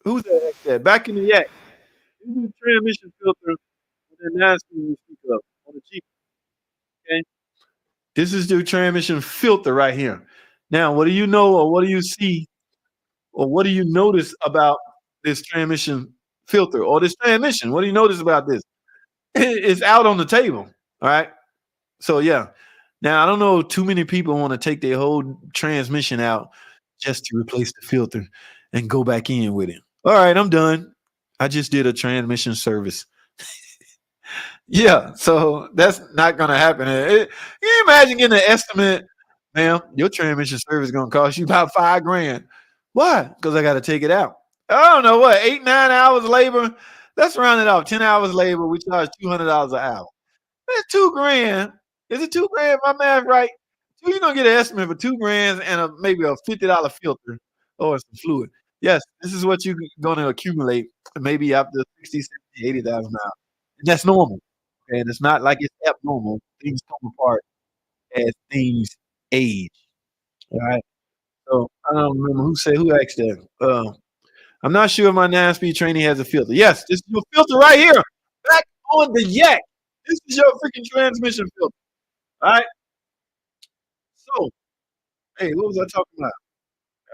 Who's that? Back in the yak. Transmission filter with the 9-speed we speak of on the Jeep. Okay. This is the transmission filter right here. Now, what do you know, or what do you see, or what do you notice about this transmission filter or this transmission? What do you notice about this? It's out on the table. All right. So yeah. Now I don't know too many people want to take their whole transmission out just to replace the filter and go back in with it. All right, I'm done. I just did a transmission service. Yeah, so that's not gonna happen. Can you imagine getting an estimate, ma'am? Your transmission service is gonna cost you about 5 grand. Why? Because I got to take it out. I don't know what 8 9 hours labor. Let's round it off. 10 hours labor. We charge $200 an hour. That's 2 grand. Is it 2 grand? My math right? So you're gonna get an estimate for 2 grand and maybe a $50 filter or some fluid. Yes, this is what you're gonna accumulate maybe after 60, 70, 80,000 miles. And that's normal. Okay, and it's not like it's abnormal. Things come apart as things age. All right. So I don't remember who asked that. I'm not sure if my 9-speed training has a filter. Yes, this is your filter right here. Back on the yak. This is your freaking transmission filter. All right. So, hey, what was I talking about?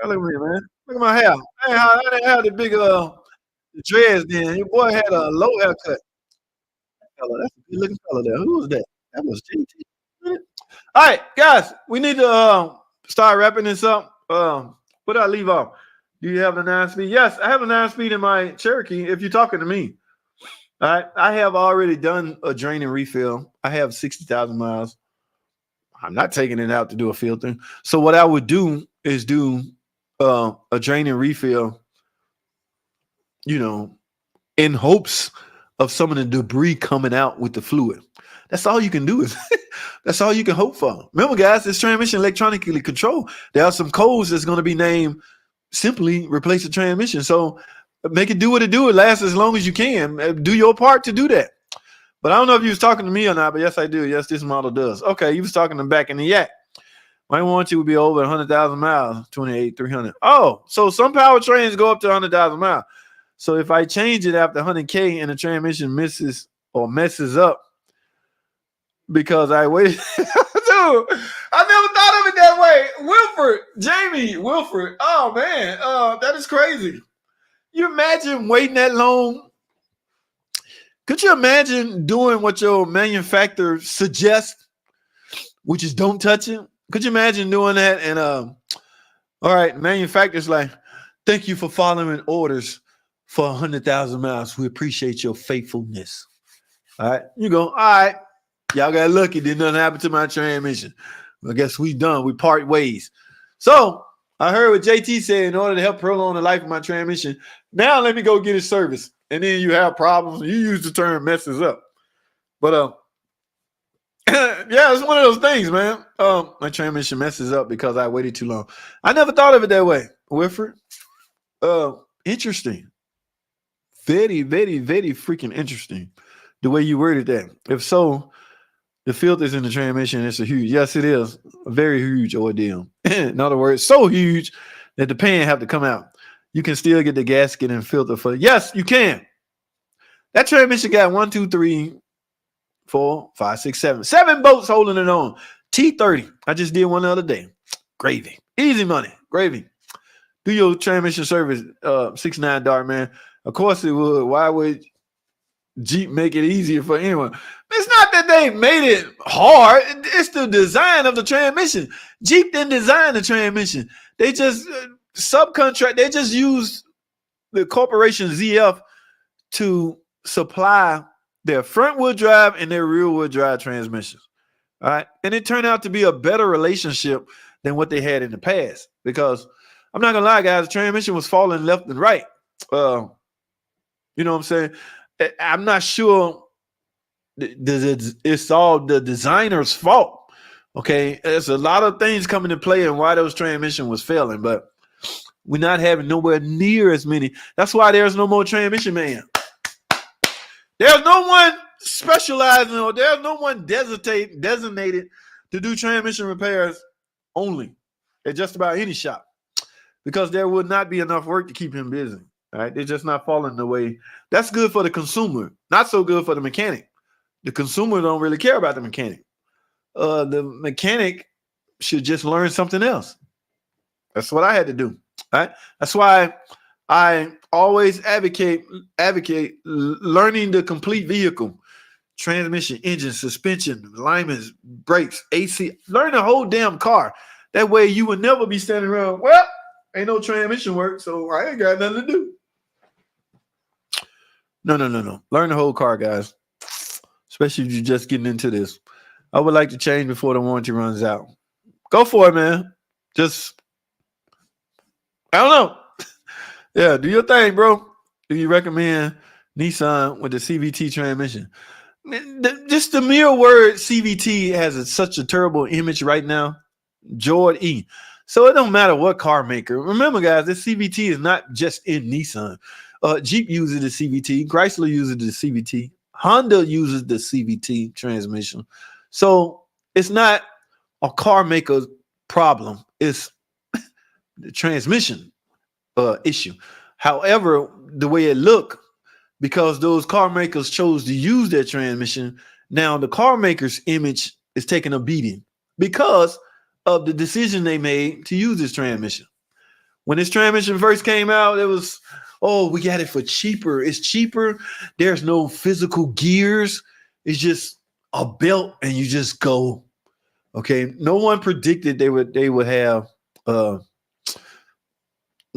Hey, look at me, man. Look at my hair. I didn't have the big the dreads then. Your boy had a low haircut. Fella, that's a good looking fella there. Who was that? That was JT. All right, guys, we need to start wrapping this up. What did I leave off? Do you have a 9-speed? Yes, I have a 9-speed in my Cherokee. If you're talking to me, all right, I have already done a drain and refill. I have 60,000 miles. I'm not taking it out to do a filter. So what I would do is do a drain and refill, you know, in hopes of some of the debris coming out with the fluid. That's all you can do. Is that's all you can hope for. Remember, guys, this transmission electronically controlled. There are some codes that's going to be named simply replace the transmission. So make it do what it do. It lasts as long as you can. Do your part to do that. But I don't know if you was talking to me or not, but yes, I do. Yes, this model does. Okay, you was talking to back in the yak. My warranty would be over 100,000 miles, 28,300. Oh, so some powertrains go up to 100,000 miles. So if I change it after 100K and the transmission misses or messes up because I waited. Dude, I never thought of it that way. Wilford. Oh, man. That is crazy. You imagine waiting that long? Could you imagine doing what your manufacturer suggests, which is don't touch it? Could you imagine doing that? And all right, manufacturer's like, thank you for following orders for 100,000 miles. We appreciate your faithfulness. All right, you go. All right, y'all got lucky. Did nothing happen to my transmission. I guess we done. We part ways. So I heard what JT said. In order to help prolong the life of my transmission, now let me go get it serviced. And then you have problems. You use the term messes up. But yeah, it's one of those things, man. My transmission messes up because I waited too long. I never thought of it that way, Wilford. Interesting. Very, very, very freaking interesting. The way you worded that. If so, the filters in the transmission, it's a huge. Yes, it is a very huge ordeal. In other words, so huge that the pan have to come out. You can still get the gasket and filter for. Yes, you can. That transmission got 1, 2, 3, 4, 5, 6, 7. 7 bolts holding it on. T30. I just did one the other day. Gravy. Easy money. Gravy. Do your transmission service, 69 Dart, man. Of course it would. Why would Jeep make it easier for anyone? It's not that they made it hard. It's the design of the transmission. Jeep didn't design the transmission. They just subcontract. They just use the corporation ZF to supply their front wheel drive and their rear wheel drive transmissions. All right. And it turned out to be a better relationship than what they had in the past. Because I'm not gonna lie, guys, the transmission was falling left and right. You know what I'm saying? I'm not sure it's all the designer's fault. Okay. There's a lot of things coming to play and why those transmission was failing, but we're not having nowhere near as many. That's why there's no more transmission man. There's no one specializing or there's no one designated to do transmission repairs only at just about any shop because there would not be enough work to keep him busy. All right, they're just not falling the way. That's good for the consumer, not so good for the mechanic. The consumer don't really care about the mechanic. The mechanic should just learn something else. That's what I had to do. Right? That's why I always advocate learning the complete vehicle. Transmission, engine, suspension, alignments, brakes, AC. Learn the whole damn car. That way you will never be standing around, well, ain't no transmission work, so I ain't got nothing to do. No. Learn the whole car, guys. Especially if you're just getting into this. I would like to change before the warranty runs out. Go for it, man. Just, I don't know. Yeah, do your thing, bro. Do you recommend Nissan with the CVT transmission? Just the mere word CVT has such a terrible image right now. Jord E. So it don't matter what car maker. Remember, guys, this CVT is not just in Nissan. Jeep uses the CVT. Chrysler uses the CVT. Honda uses the CVT transmission. So it's not a car maker's problem. It's the transmission issue. However, the way it look, because those car makers chose to use their transmission, now the car maker's image is taking a beating because of the decision they made to use this transmission. When this transmission first came out, it was, oh, we got it for cheaper. It's cheaper. There's no physical gears. It's just a belt and you just go. Okay. No one predicted they would have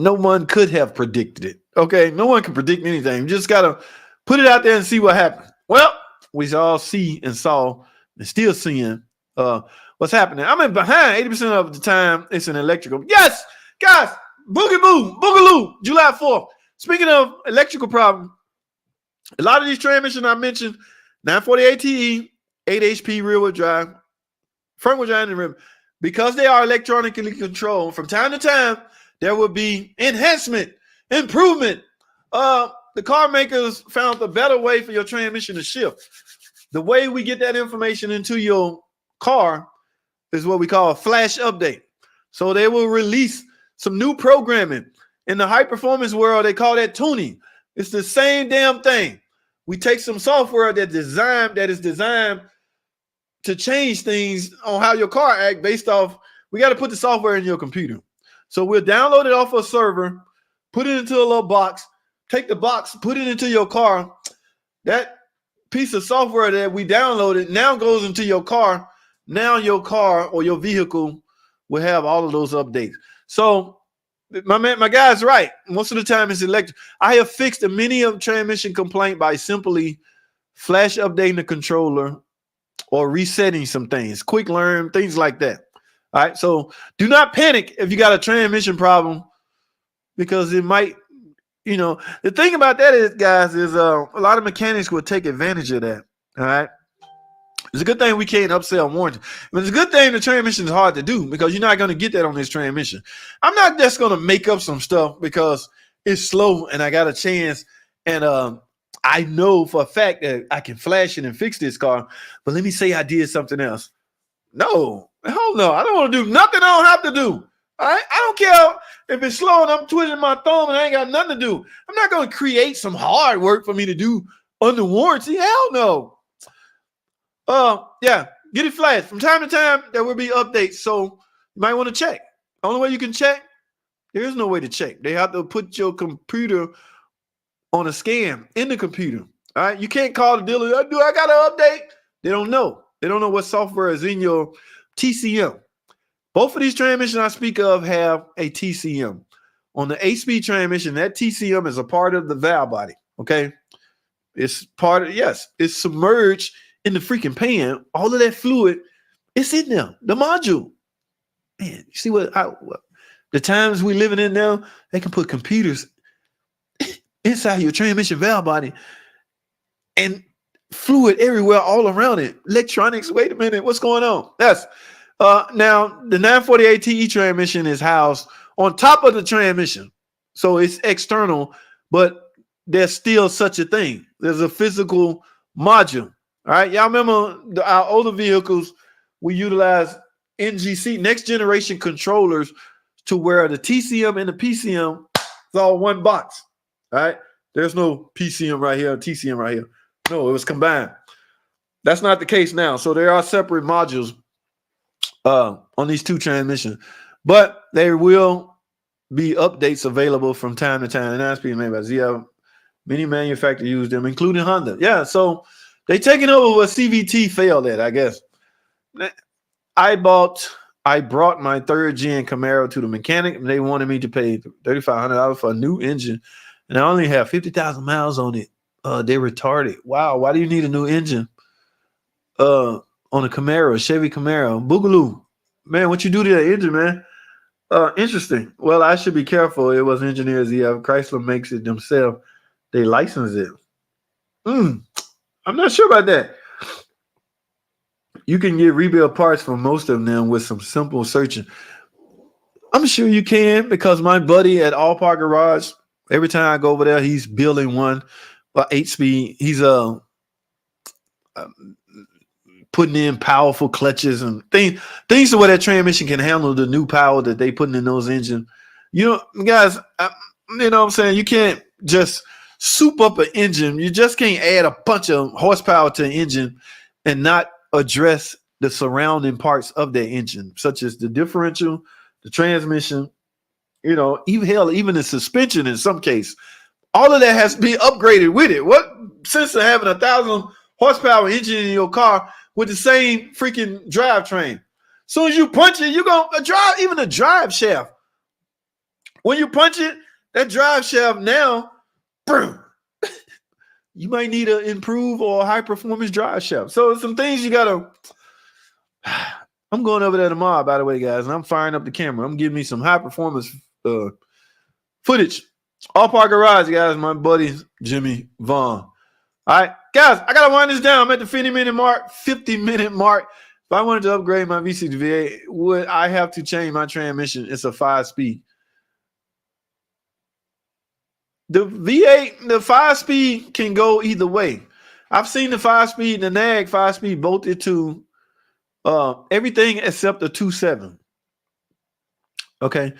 no one could have predicted it. Okay. No one can predict anything. You just gotta put it out there and see what happens. Well, we all see and saw and still seeing what's happening. I'm in behind 80% of the time. It's an electrical. Yes, guys, boogie boom, boogaloo, July 4th. Speaking of electrical problem, a lot of these transmissions I mentioned, 940 ATE, 8 HP rear wheel drive, front wheel drive and rear, because they are electronically controlled, from time to time, there will be enhancement, improvement. The car makers found a better way for your transmission to shift. The way we get that information into your car is what we call a flash update. So they will release some new programming. In the high performance world, they call that tuning. It's the same damn thing. We take some software that is designed to change things on how your car acts based off. We got to put the software in your computer. So we'll download it off a server, put it into a little box, take the box, put it into your car. That piece of software that we downloaded now goes into your car. Now your car or your vehicle will have all of those updates. So my guy's right. Most of the time it's electric. I have fixed many of transmission complaint by simply flash updating the controller or resetting some things, quick learn, things like that. All right. So do not panic if you got a transmission problem, because it might, the thing about that is, guys, is a lot of mechanics will take advantage of that. All right. It's a good thing we can't upsell warranty. But it's a good thing the transmission is hard to do, because you're not going to get that on this transmission. I'm not just going to make up some stuff because it's slow and I got a chance. And I know for a fact that I can flash it and fix this car. But let me say I did something else. No, hell no. I don't want to do nothing I don't have to do. All right? I don't care if it's slow and I'm twiddling my thumb and I ain't got nothing to do. I'm not going to create some hard work for me to do under warranty. Hell no. Yeah, get it flashed. From time to time, there will be updates, so you might want to check. The only way you can check, there is no way to check. They have to put your computer on a scan in the computer. All right, you can't call the dealer. Do I got an update? They don't know. They don't know what software is in your TCM. Both of these transmissions I speak of have a TCM. On the 8-speed transmission, that TCM is a part of the valve body. Okay, it's part of, yes, it's submerged in the freaking pan. All of that fluid, it's in there. The module. Man, you see what the times we living in now, they can put computers inside your transmission valve body and fluid everywhere all around it. Electronics, wait a minute, what's going on? Yes. Now, the 940 ATE transmission is housed on top of the transmission. So it's external, but there's still such a thing. There's a physical module. All right, y'all remember our older vehicles, we utilize NGC, next generation controllers, to where the TCM and the PCM is all one box. All right, there's no PCM right here, TCM right here. No, it was combined. That's not the case now. So there are separate modules on these two transmissions. But there will be updates available from time to time. And that's being made by ZF. Many manufacturers use them, including Honda. Yeah, so they taking over what CVT failed at, I guess. I brought my third gen Camaro to the mechanic, and they wanted me to pay $3,500 for a new engine, and I only have 50,000 miles on it. They're retarded. Wow, why do you need a new engine? On a Camaro, a Chevy Camaro, Boogaloo. Man, what you do to that engine, man? Interesting. Well, I should be careful. It was engineers. Chrysler makes it themselves. They license it. I'm not sure about that. You can get rebuild parts for most of them with some simple searching. I'm sure you can, because my buddy at All Park Garage, every time I go over there, he's building one 8-speed. He's putting in powerful clutches and things to where that transmission can handle the new power that they putting in those engines. You know, guys, you know what I'm saying? You can't just soup up an engine. You just can't add a bunch of horsepower to an engine and not address the surrounding parts of that engine, such as the differential, the transmission, you know, even the suspension in some case. All of that has to be upgraded with it. What sense of having 1,000 horsepower engine in your car with the same freaking drivetrain? Soon as you punch it, you're going to drive, even a drive shaft. When you punch it, that drive shaft now, boom, you might need an improved or high performance drive shaft. So some things you got to, I'm going over there tomorrow, by the way, guys, and I'm firing up the camera. I'm giving me some high performance footage. All Park Garage, guys, my buddy Jimmy Vaughn. All right, guys, I got to wind this down. I'm at the 50-minute mark. If I wanted to upgrade my V6 V8, would I have to change my transmission? It's a 5-speed. The V8, the 5-speed can go either way. I've seen the 5-speed, the NAG 5-speed bolted to everything except the 2.7. Okay.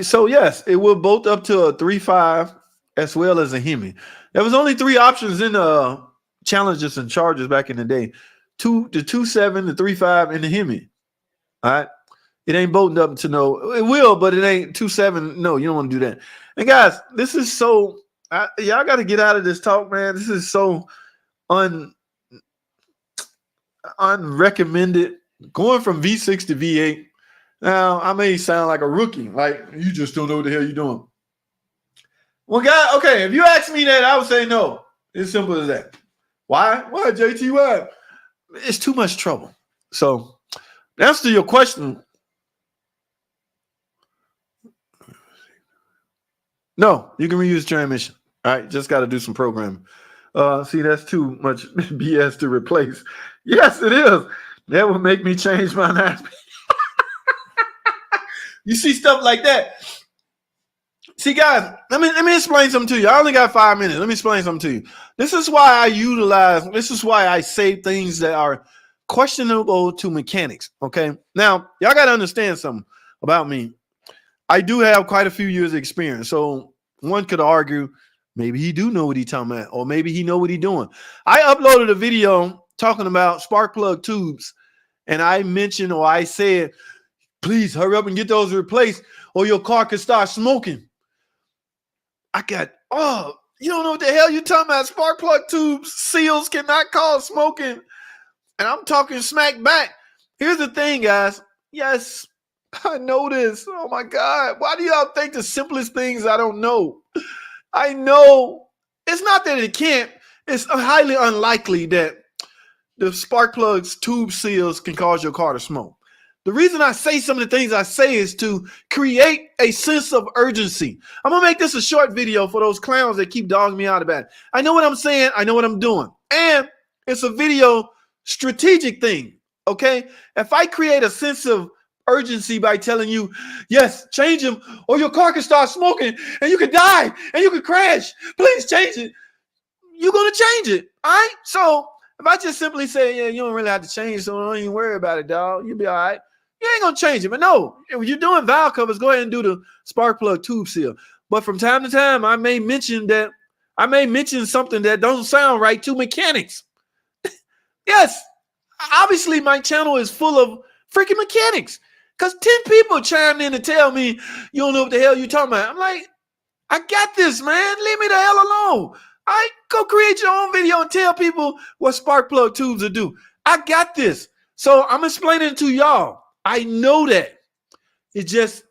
So, yes, it will bolt up to a 3.5 as well as a Hemi. There was only 3 options in the Challengers and Chargers back in the day. The 2.7, the 3.5, and the Hemi. All right. It ain't bolting up to no. It will, but it ain't 2.7. No, you don't want to do that. And guys, this is so. Y'all got to get out of this talk, man. This is so unrecommended. Going from V6 to V8. Now, I may sound like a rookie, like you just don't know what the hell you're doing. Well, guys, okay, if you ask me that, I would say no. It's simple as that. Why? Why, JT? Why? It's too much trouble. So, to answer your question. No, you can reuse transmission. All right, just got to do some programming. See, that's too much BS to replace. Yes, it is. That would make me change my 9-speed. You see stuff like that. See, guys, let me explain something to you. I only got 5 minutes. Let me explain something to you. This is why I say things that are questionable to mechanics, okay? Now, y'all got to understand something about me. I do have quite a few years of experience, so one could argue maybe he do know what he's talking about, or maybe he know what he's doing. I uploaded a video talking about spark plug tubes, and I mentioned or I said, please hurry up and get those replaced, or your car could start smoking. I got, you don't know what the hell you're talking about. Spark plug tubes, seals cannot cause smoking. And I'm talking smack back. Here's the thing, guys. Yes, I know this. Oh, my God. Why do y'all think the simplest things I don't know? I know. It's not that it can't. It's highly unlikely that the spark plugs, tube seals can cause your car to smoke. The reason I say some of the things I say is to create a sense of urgency. I'm going to make this a short video for those clowns that keep dogging me out about it. I know what I'm saying. I know what I'm doing. And it's a video strategic thing, okay? If I create a sense of urgency by telling you, yes, change them or your car can start smoking and you could die and you could crash. Please change it. You're going to change it, all right? So if I just simply say, yeah, you don't really have to change, so don't even worry about it, dog. You'll be all right. You ain't going to change it. But no, if you're doing valve covers, go ahead and do the spark plug tube seal. But from time to time, I may mention something that doesn't sound right to mechanics. Yes, obviously my channel is full of freaking mechanics Because 10 people chimed in to tell me you don't know what the hell you talking about. I'm like, I got this, man. Leave me the hell alone. Go create your own video and tell people what spark plug tubes will do. I got this. So I'm explaining it to y'all. I know that. It's just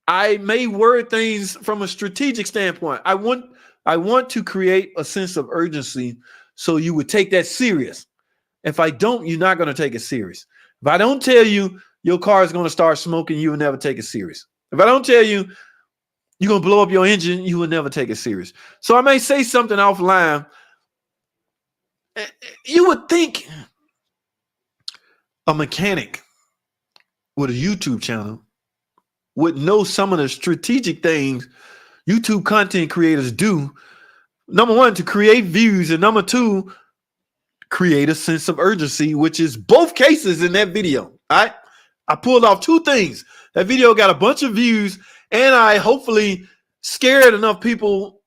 I may word things from a strategic standpoint. I want to create a sense of urgency so you would take that serious. If I don't, you're not going to take it serious. If I don't tell you your car is going to start smoking, you will never take it serious. If I don't tell you you're going to blow up your engine, you will never take it serious. So I may say something offline. You would think a mechanic with a YouTube channel would know some of the strategic things YouTube content creators do. Number one, to create views, and number two, create a sense of urgency, which is both cases in that video. All right. I pulled off two things. That video got a bunch of views, and I hopefully scared enough people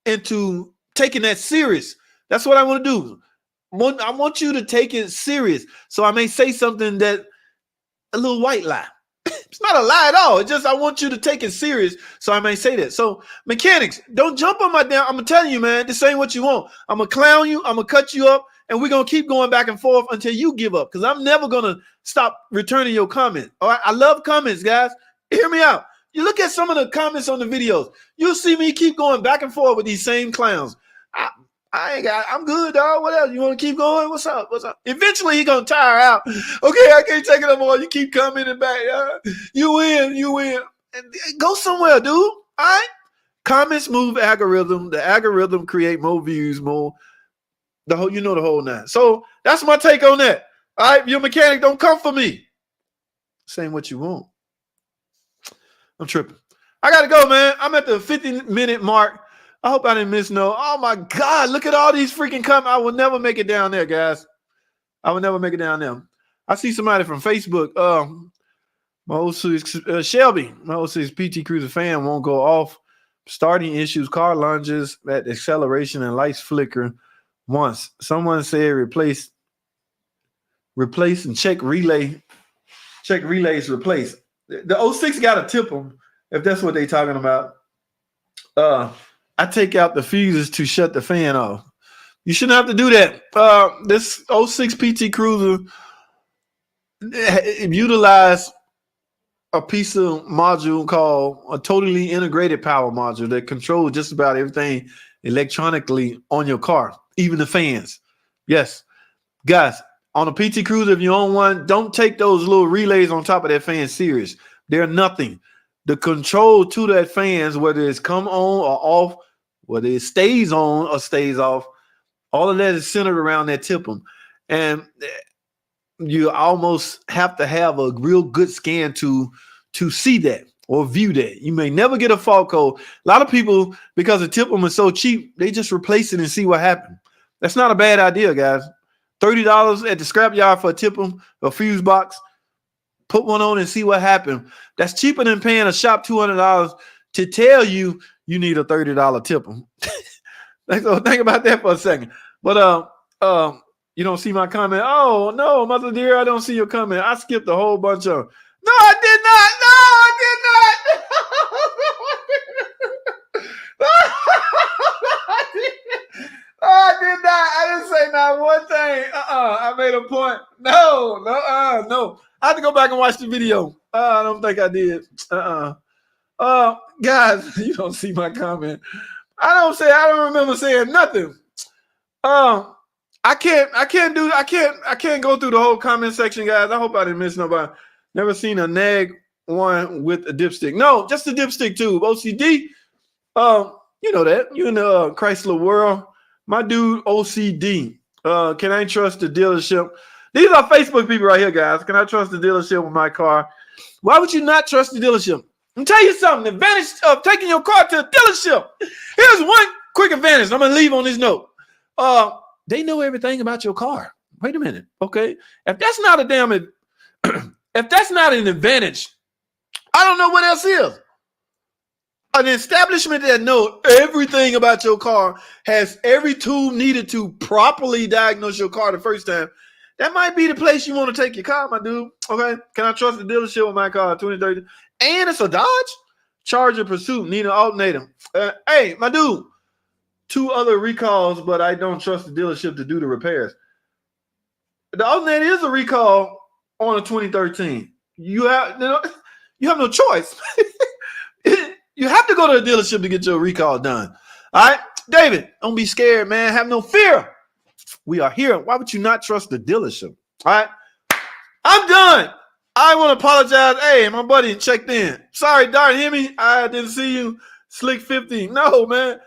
into taking that serious. That's what I want to do. I want you to take it serious. So I may say something that a little white lie. It's not a lie at all. It's just I want you to take it serious. So I may say that. So mechanics, don't jump on my damn. I'm telling you, man, this ain't what you want. I'm going to clown you. I'm going to cut you up. And we're going to keep going back and forth until you give up. Because I'm never going to stop returning your comments. All right. I love comments, guys. Hear me out. You look at some of the comments on the videos. You'll see me keep going back and forth with these same clowns. I'm good, dog. What else? You want to keep going? What's up? Eventually, he going to tire out. Okay, I can't take it no more. You keep commenting back. You win. And go somewhere, dude. All right? Comments move algorithm. The algorithm create more views, more. The whole nine. So that's my take on that. All right? Your mechanic, don't come for me. Saying what you want. I'm tripping. I got to go, man. I'm at the 50-minute mark. I hope I didn't miss no. Oh, my God. Look at all these freaking comments. I will never make it down there, guys. I will never make it down there. I see somebody from Facebook. My 06 Shelby, my 06 PT Cruiser fan won't go off. Starting issues, car lunges at acceleration and lights flicker once. Someone said replace and check relay. Check relays replace. The 06 got to tip them if that's what they're talking about. I take out the fuses to shut the fan off. You shouldn't have to do that. This 06 PT Cruiser utilized a piece of module called a totally integrated power module that controls just about everything electronically on your car, even the fans. Yes, guys, on a PT Cruiser, if you own one, don't take those little relays on top of that fan serious. They're nothing. The control to that fans, whether it's come on or off, whether it stays on or stays off, all of that is centered around that tip-em. And you almost have to have a real good scan to see that or view that. You may never get a fault code. A lot of people, because the tip-em is so cheap, they just replace it and see what happened. That's not a bad idea, guys. $30 at the scrapyard for a tip-em, a fuse box. Put one on and see what happened. That's cheaper than paying a shop $200 to tell you need a $30 tip-em. So think about that for a second. But you don't see my comment. Oh no, mother dear, I don't see your comment. I skipped a whole bunch of. No, I did not. No, I did not. I did not. I didn't say not one thing. I made a point. No. I have to go back and watch the video. I don't think I did. Guys, you don't see my comment. I don't remember saying nothing. I can't go through the whole comment section, guys. I hope I didn't miss nobody. Never seen a nag one with a dipstick. No, just a dipstick tube. OCD. You know that. You in the Chrysler world. My dude, OCD. Can I trust the dealership? These are Facebook people right here, guys. Can I trust the dealership with my car? Why would you not trust the dealership? I'm tell you something. The advantage of taking your car to a dealership. Here's one quick advantage. I'm gonna leave on this note. They know everything about your car. Wait a minute, okay? If that's not if that's not an advantage, I don't know what else is. An establishment that knows everything about your car, has every tool needed to properly diagnose your car the first time. that might be the place you want to take your car, my dude. Okay, can I trust the dealership with my car 2030? And it's a Dodge Charger Pursuit, need an alternator. Hey, my dude, 2 other recalls, but I don't trust the dealership to do the repairs. The alternator is a recall on a 2013. You have no choice. You have to go to the dealership to get your recall done. All right, David, don't be scared, man. Have no fear. We are here. Why would you not trust the dealership? All right, I'm done. I want to apologize. Hey, my buddy checked in. Sorry, Dart, hear me? I didn't see you. Slick 50. No, man.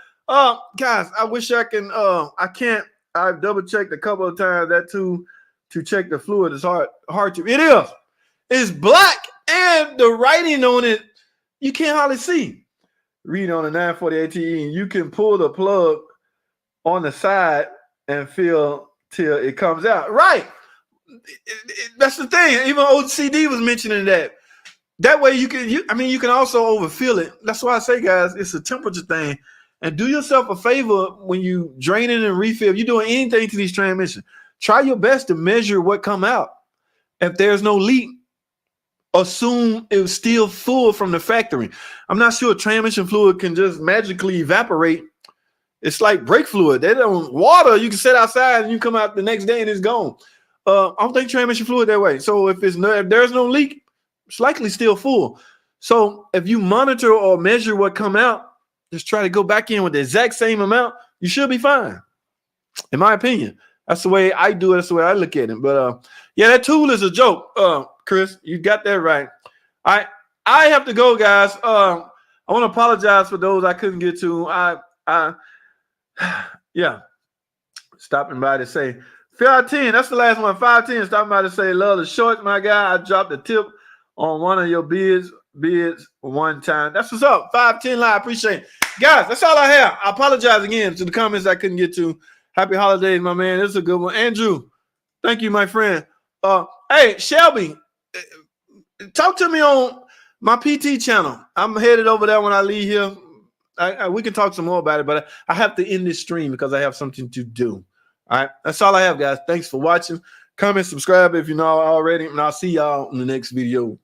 Guys, I wish I can. I can't. I've double checked a couple of times. That too, to check the fluid is hard to. It is. It's black, and the writing on it you can't hardly see. Read on the 940 ATE, you can pull the plug on the side and feel till it comes out. Right. That's the thing. Even OCD was mentioning that. That way you can also overfill it. That's why I say, guys, it's a temperature thing. And do yourself a favor when you drain it and refill. If you're doing anything to these transmissions, try your best to measure what come out. If there's no leak, assume it was still full from the factory. I'm not sure transmission fluid can just magically evaporate. It's like brake fluid. They don't water. You can sit outside and you come out the next day and it's gone. I don't think transmission fluid that way. So if there's no leak, it's likely still full. So if you monitor or measure what come out, just try to go back in with the exact same amount. You should be fine. In my opinion, that's the way I do it. That's the way I look at it. But yeah, that tool is a joke. Chris, you got that right. I have to go, guys. I want to apologize for those I couldn't get to. Yeah, stopping by to say 510. That's the last one. 510 stopping by to say love the shorts, my guy. I dropped a tip on one of your bids one time. That's what's up. 510 live. Appreciate it, guys. That's all I have. I apologize again to the comments I couldn't get to. Happy holidays, my man. This is a good one. Andrew, thank you, my friend. Hey, Shelby, talk to me on my PT channel. I'm headed over there when I leave here. We can talk some more about it, but I have to end this stream because I have something to do. All right, that's all I have, guys. Thanks for watching. Comment, subscribe if you're not already, and I'll see y'all in the next video.